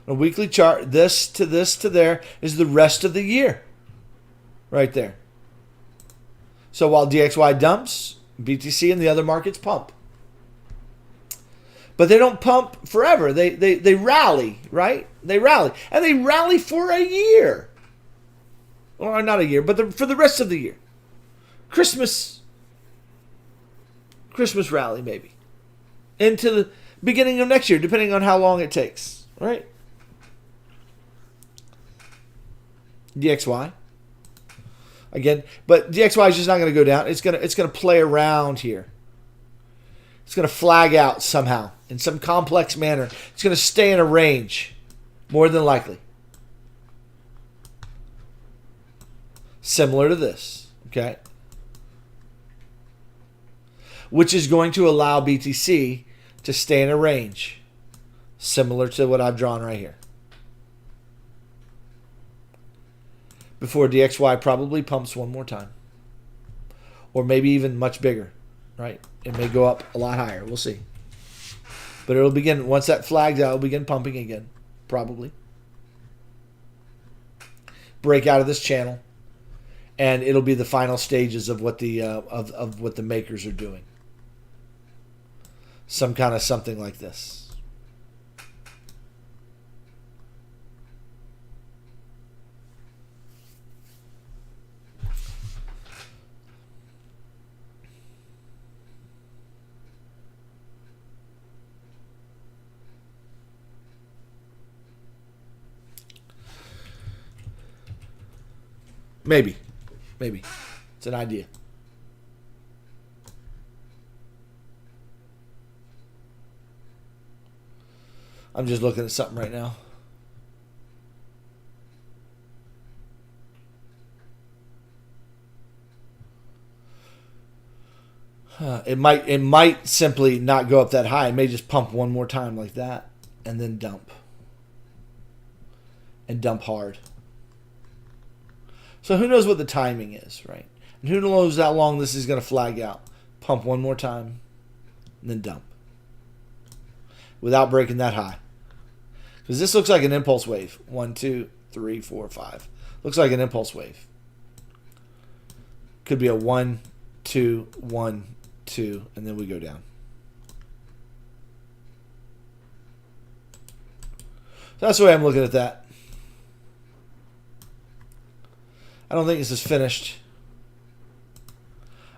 A weekly chart, this to there, is the rest of the year. Right there. So while DXY dumps, BTC and the other markets pump. But they don't pump forever. They rally, right? They rally. And they rally for a year. Or not a year, but for the rest of the year. Christmas rally, maybe. Into the beginning of next year, depending on how long it takes. Right? DXY. Again, but DXY is just not going to go down. It's going to play around here. It's going to flag out somehow in some complex manner. It's going to stay in a range, more than likely. Similar to this, okay? Which is going to allow BTC to stay in a range, similar to what I've drawn right here. Before DXY probably pumps one more time. Or maybe even much bigger, right? It may go up a lot higher. We'll see. But it'll begin, once that flags out, it'll begin pumping again. Probably. Break out of this channel. And it'll be the final stages of what the of what the makers are doing. Some kind of something like this. Maybe. It's an idea. I'm just looking at something right now. It might simply not go up that high. It may just pump one more time like that and then dump. And dump hard. So who knows what the timing is, right? And who knows how long this is going to flag out. Pump one more time, and then dump. Without breaking that high. Because this looks like an impulse wave. 1, 2, 3, 4, 5. Looks like an impulse wave. Could be a 1, 2, 1, 2, and then we go down. So that's the way I'm looking at that. I don't think this is finished.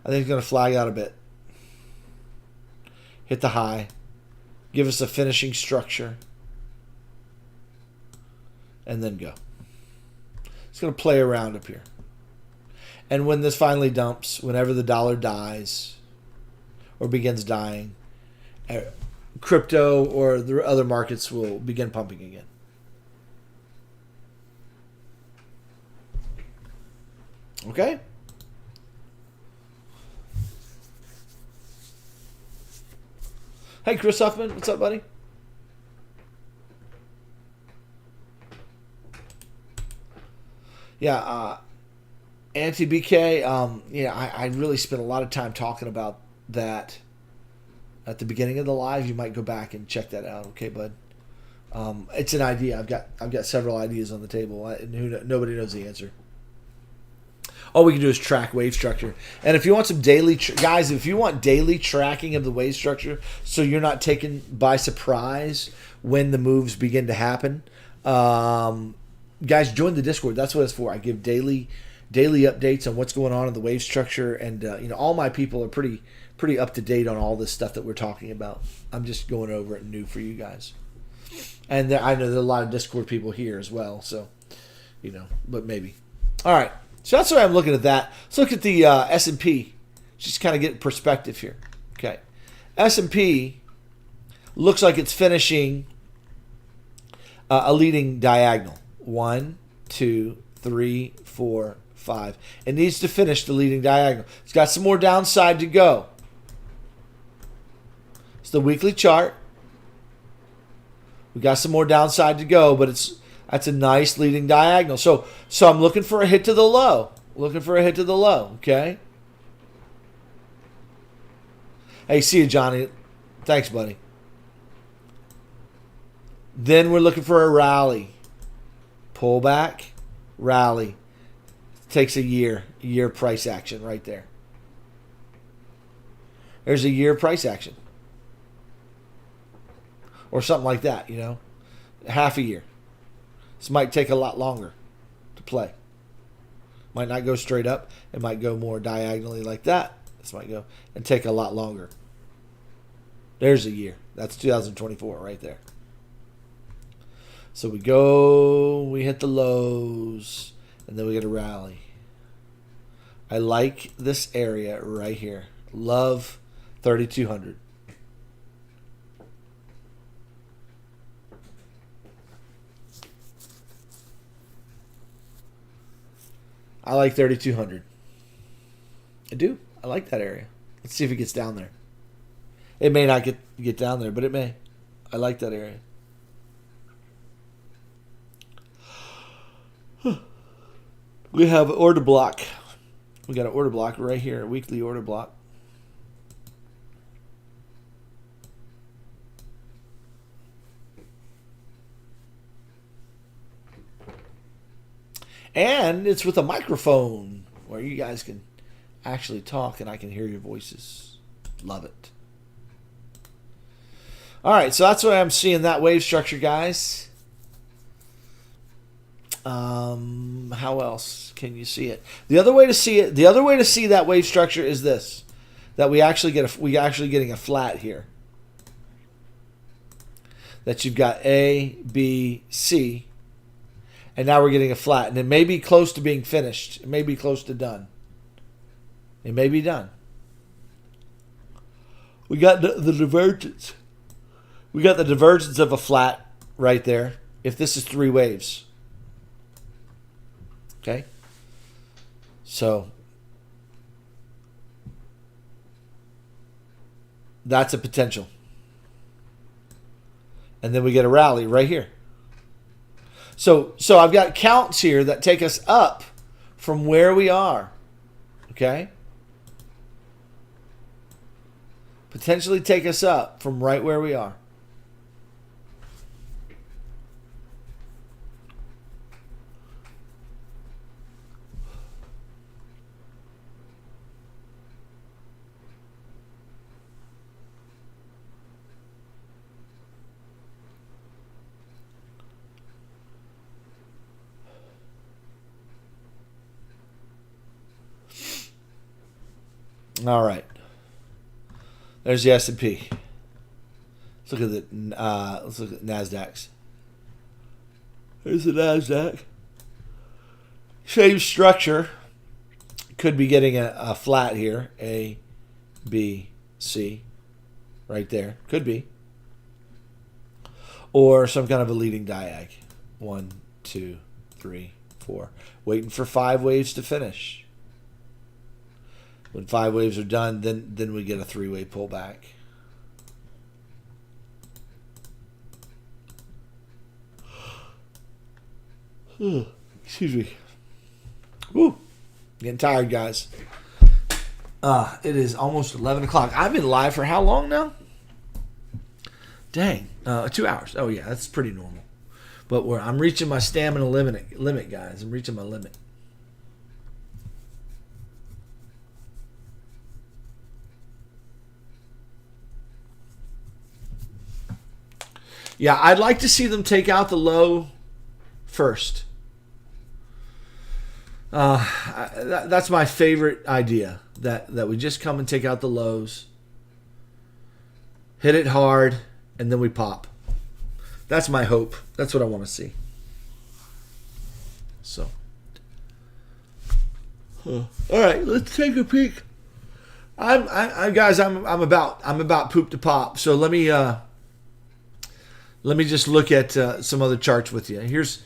I think it's going to flag out a bit. Hit the high. Give us a finishing structure. And then go. It's going to play around up here. And when this finally dumps, whenever the dollar dies or begins dying, crypto or the other markets will begin pumping again. Okay? Hey, Chris Huffman. What's up, buddy? Yeah, anti-BK. Yeah, I really spent a lot of time talking about that at the beginning of the live. You might go back and check that out. Okay, bud. It's an idea. I've got several ideas on the table, and nobody knows the answer. All we can do is track wave structure. And if you want some daily, guys, if you want daily tracking of the wave structure, so you're not taken by surprise when the moves begin to happen, guys, join the Discord. That's what it's for. I give daily updates on what's going on in the wave structure, and all my people are pretty up to date on all this stuff that we're talking about. I'm just going over it new for you guys. And I know there are a lot of Discord people here as well, so but maybe. All right. So that's why I'm looking at that. Let's look at the S&P. Just kind of get perspective here. Okay. S&P looks like it's finishing a leading diagonal. 1, 2, 3, 4, 5. It needs to finish the leading diagonal. It's got some more downside to go. It's the weekly chart. We got some more downside to go, but that's a nice leading diagonal. So I'm looking for a hit to the low. Okay? Hey, see you, Johnny. Thanks, buddy. Then we're looking for a rally. Pullback, rally. Takes a year price action right there. There's a year price action. Or something like that, half a year. This might take a lot longer to play. Might not go straight up. It might go more diagonally like that. This might go and take a lot longer. There's a year. That's 2024 right there. So we hit the lows, and then we get a rally. I like this area right here. Love 3,200. I like 3,200. I do. I like that area. Let's see if it gets down there. It may not get down there, but it may. I like that area. We have an order block. We got an order block right here, a weekly order block. And it's with a microphone where you guys can actually talk and I can hear your voices. Love it. All right, so that's why I'm seeing that wave structure, guys. How else can you see it? The other way to see that wave structure is this: that we actually getting a flat here. That you've got A, B, C, and now we're getting a flat, and it may be close to being finished. It may be close to done. It may be done. We got the divergence. We got the divergence of a flat right there. If this is 3 waves. Okay? So that's a potential. And then we get a rally right here. So I've got counts here that take us up from where we are. Okay? Potentially take us up from right where we are. All right. There's the S&P. Let's look at NASDAQs. There's the NASDAQ. Same structure. Could be getting a flat here. A, B, C. Right there. Could be. Or some kind of a leading diag. 1, 2, 3, 4. Waiting for 5 waves to finish. When 5 waves are done, then we get a 3-way pullback. Excuse me. Woo. Getting tired, guys. It is almost 11 o'clock. I've been live for how long now? Dang. 2 hours. Oh, yeah, that's pretty normal. But I'm reaching my stamina limit, guys. I'm reaching my limit. Yeah, I'd like to see them take out the low first. That's my favorite idea. That we just come and take out the lows, hit it hard, and then we pop. That's my hope. That's what I want to see. So, all right, let's take a peek. Guys, I'm about poop to pop. So let me just look at some other charts with you. Here's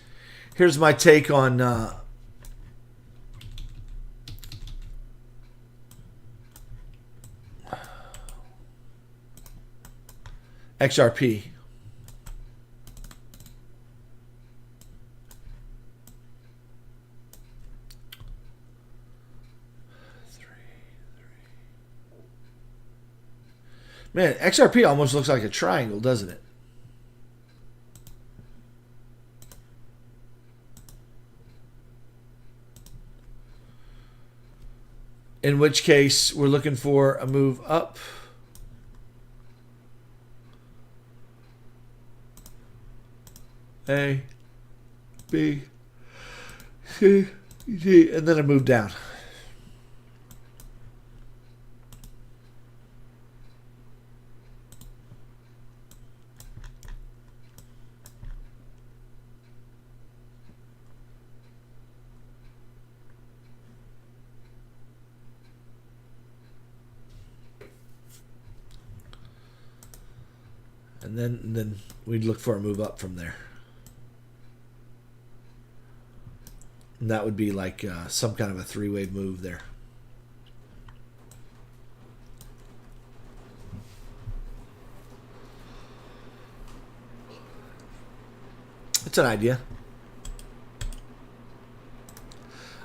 my take on. XRP. Man, XRP almost looks like a triangle, doesn't it? In which case, we're looking for a move up. A, B, C, D, and then I move down. And then we'd look for a move up from there. And that would be like some kind of a 3-wave move there. It's an idea.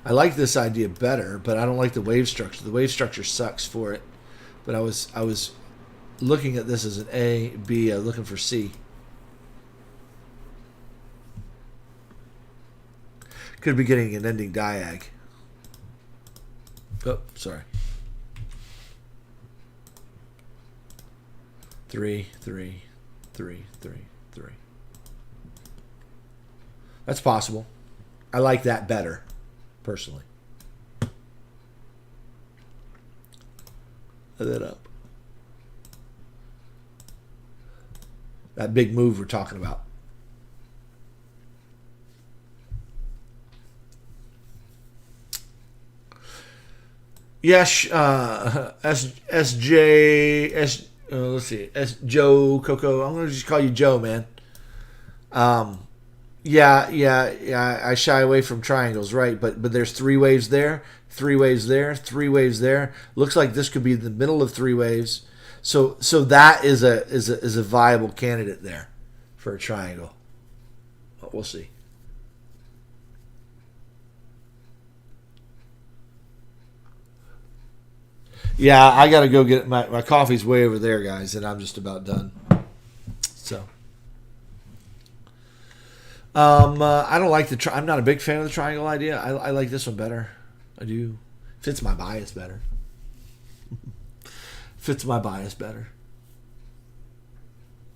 I like this idea better, but I don't like the wave structure. The wave structure sucks for it. But I was looking at this as an A, B. I was looking for C. Could be getting an ending diag. Oh, sorry. 3, 3, 3, 3, 3. That's possible. I like that better, personally. Add that up. That big move we're talking about. Yes, SJ, let's see, Joe Coco. I'm gonna just call you Joe, man. Yeah. I shy away from triangles, right? But there's 3 waves there, 3 waves there, 3 waves there. Looks like this could be the middle of 3 waves. So that is a viable candidate there for a triangle. But we'll see. Yeah, I got to go get my coffee's way over there, guys, and I'm just about done. So, I don't like I'm not a big fan of the triangle idea. I like this one better. I do. Fits my bias better. Fits my bias better.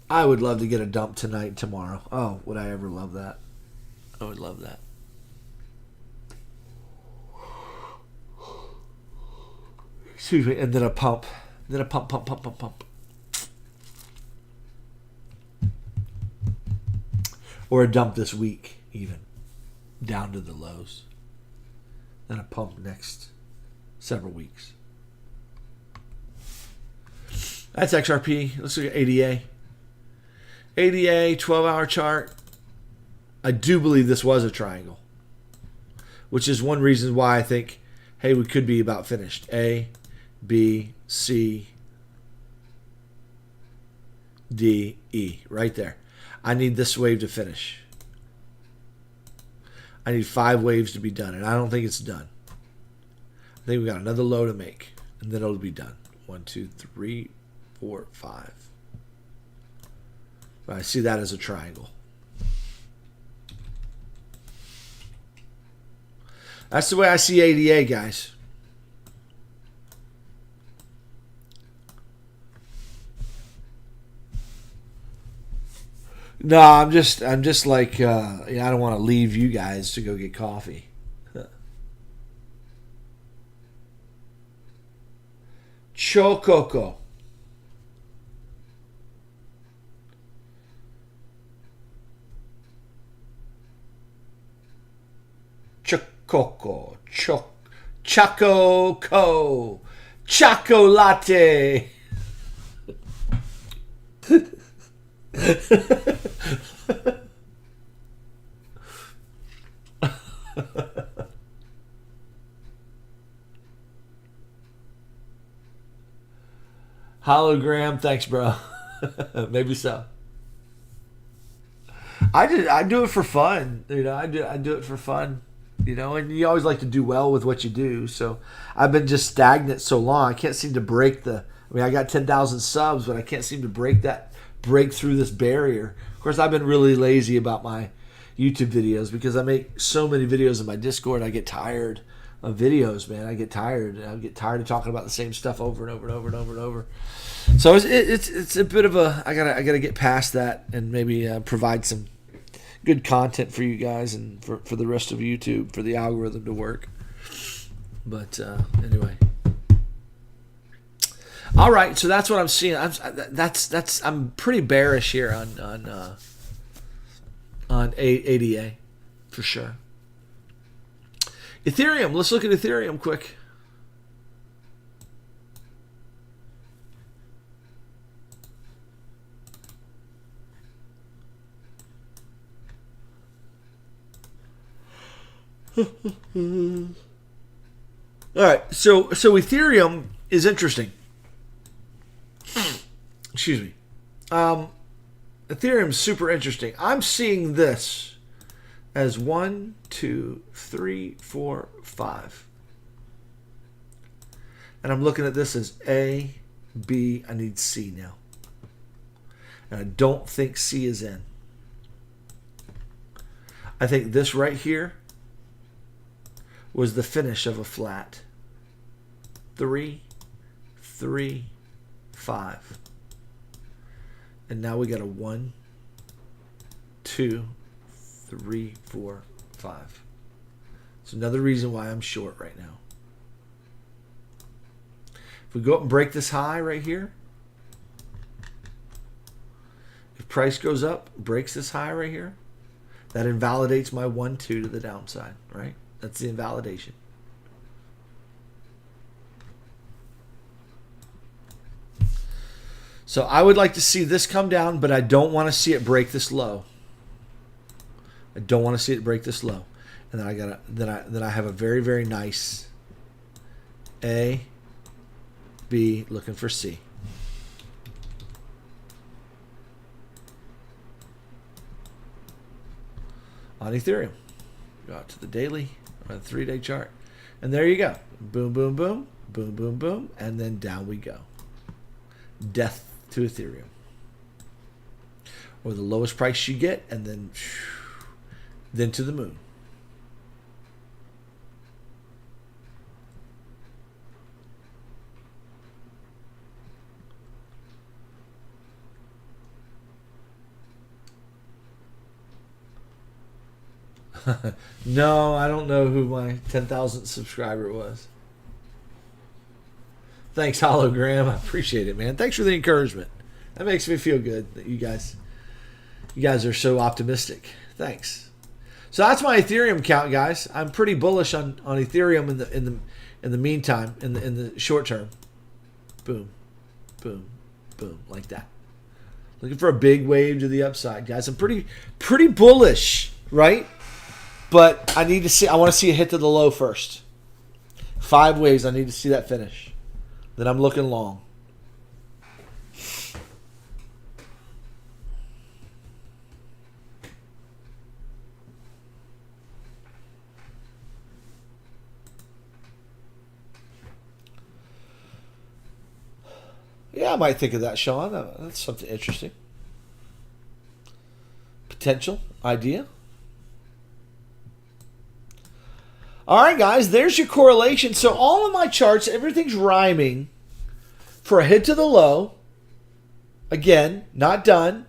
I would love to get a dump tonight and tomorrow. Oh, would I ever love that? I would love that. Excuse me, and then a pump. Then a pump. Or a dump this week, even. Down to the lows. Then a pump next several weeks. That's XRP. Let's look at ADA. ADA, 12-hour chart. I do believe this was a triangle. Which is one reason why I think, hey, we could be about finished. A, B, C, D, E. Right there. I need this wave to finish. I need 5 waves to be done, and I don't think it's done. I think we got another low to make, and then it'll be done. 1, 2, 3, 4, 5. But I see that as a triangle. That's the way I see ADA, guys. No, I'm just like, I don't want to leave you guys to go get coffee. Chococo. Chococo. Chococo. Chocolate. Hologram, thanks, bro. Maybe so. I do it for fun, I do it for fun, and you always like to do well with what you do. So I've been just stagnant so long. I can't seem to break I got 10,000 subs, but I can't seem to break through this barrier. Of course, I've been really lazy about my YouTube videos because I make so many videos in my Discord. I get tired of videos, man. I get tired of talking about the same stuff over and over and over and over and over. So it's a bit of a I gotta get past that and maybe provide some good content for you guys and for the rest of YouTube, for the algorithm to work. But anyway, all right. So that's what I'm seeing. I'm pretty bearish here on ADA for sure. Ethereum. Let's look at Ethereum quick. All right, so Ethereum is interesting. Excuse me. Ethereum is super interesting. I'm seeing this as 1, 2, 3, 4, 5. And I'm looking at this as A, B, I need C now. And I don't think C is in. I think this right here was the finish of a flat. 3, 3, 5. And now we got a 1, 2, 3, 4, 5. It's another reason why I'm short right now. If we go up and break this high right here, if price goes up, breaks this high right here, that invalidates my 1, 2 to the downside, right? That's the invalidation. So I would like to see this come down, but I don't want to see it break this low. I don't want to see it break this low. And then I have a very, very nice A, B, looking for C. On Ethereum. Go out to the daily or the 3-day chart. And there you go. Boom, boom, boom, boom, boom, boom. And then down we go. Death to Ethereum. Or the lowest price you get, and then to the moon. No, I don't know who my 10,000th subscriber was. Thanks, Hologram. I appreciate it, man. Thanks for the encouragement. That makes me feel good that you guys are so optimistic. Thanks. So that's my Ethereum count, guys. I'm pretty bullish on Ethereum in the meantime, in the short term. Boom, boom, boom, like that. Looking for a big wave to the upside, guys. I'm pretty bullish, right? But I want to see a hit to the low first. 5 waves. I need to see that finish. then I'm looking long. Yeah, I might think of that, Sean. That's something interesting. Potential idea. All right, guys, there's your correlation. So all of my charts, everything's rhyming for a hit to the low. Again, not done.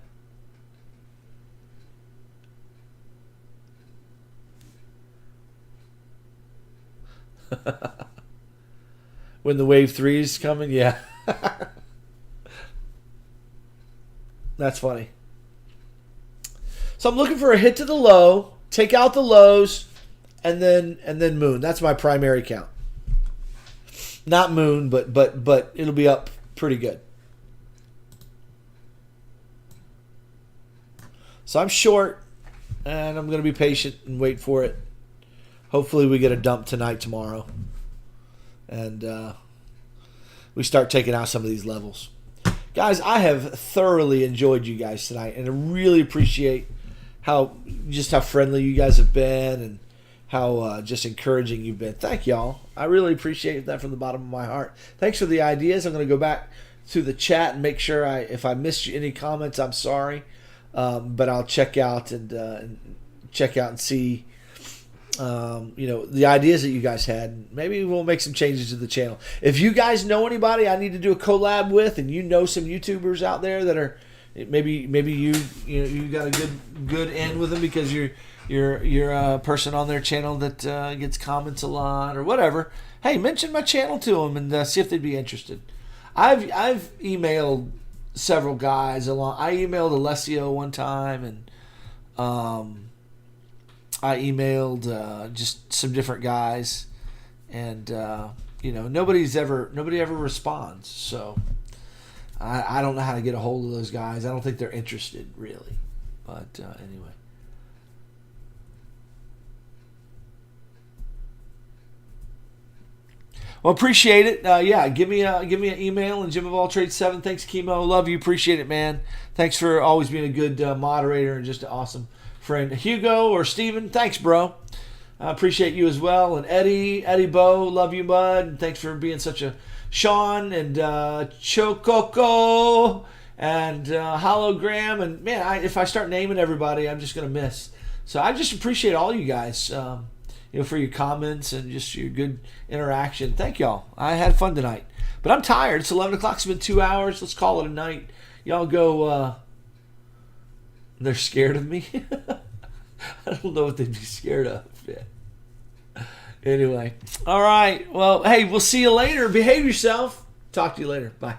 When the wave 3 is coming, yeah. That's funny. So I'm looking for a hit to the low, take out the lows, and then moon. That's my primary count. Not moon, but it'll be up pretty good. So I'm short, and I'm going to be patient and wait for it. Hopefully we get a dump tonight, tomorrow, and we start taking out some of these levels. Guys, I have thoroughly enjoyed you guys tonight, and I really appreciate how friendly you guys have been and how just encouraging you've been. Thank y'all. I really appreciate that from the bottom of my heart. Thanks for the ideas. I'm going to go back to the chat and make sure if I missed any comments, I'm sorry. But I'll check out and see the ideas that you guys had. Maybe we'll make some changes to the channel. If you guys know anybody I need to do a collab with, and you know some YouTubers out there that are maybe you got a good end with them because you're a person on their channel that gets comments a lot or whatever. Hey, mention my channel to them and see if they'd be interested. I've emailed several guys along. I emailed Alessio one time, and I emailed just some different guys, and nobody ever responds. So I don't know how to get a hold of those guys. I don't think they're interested really. But anyway. Well, appreciate it. Yeah, give me an email, and Jim of All Trades 7. Thanks, Chemo. Love you. Appreciate it, man. Thanks for always being a good moderator and just an awesome friend. Hugo or Steven, thanks, bro. I appreciate you as well. And Eddie Bo, love you, bud. And thanks for being such a Sean and Chococo and Hologram. And man, if I start naming everybody, I'm just gonna miss. So I just appreciate all you guys. For your comments and just your good interaction. Thank y'all. I had fun tonight. But I'm tired. It's 11 o'clock. It's been 2 hours. Let's call it a night. Y'all go, they're scared of me? I don't know what they'd be scared of. Yeah. Anyway. All right. Well, hey, we'll see you later. Behave yourself. Talk to you later. Bye.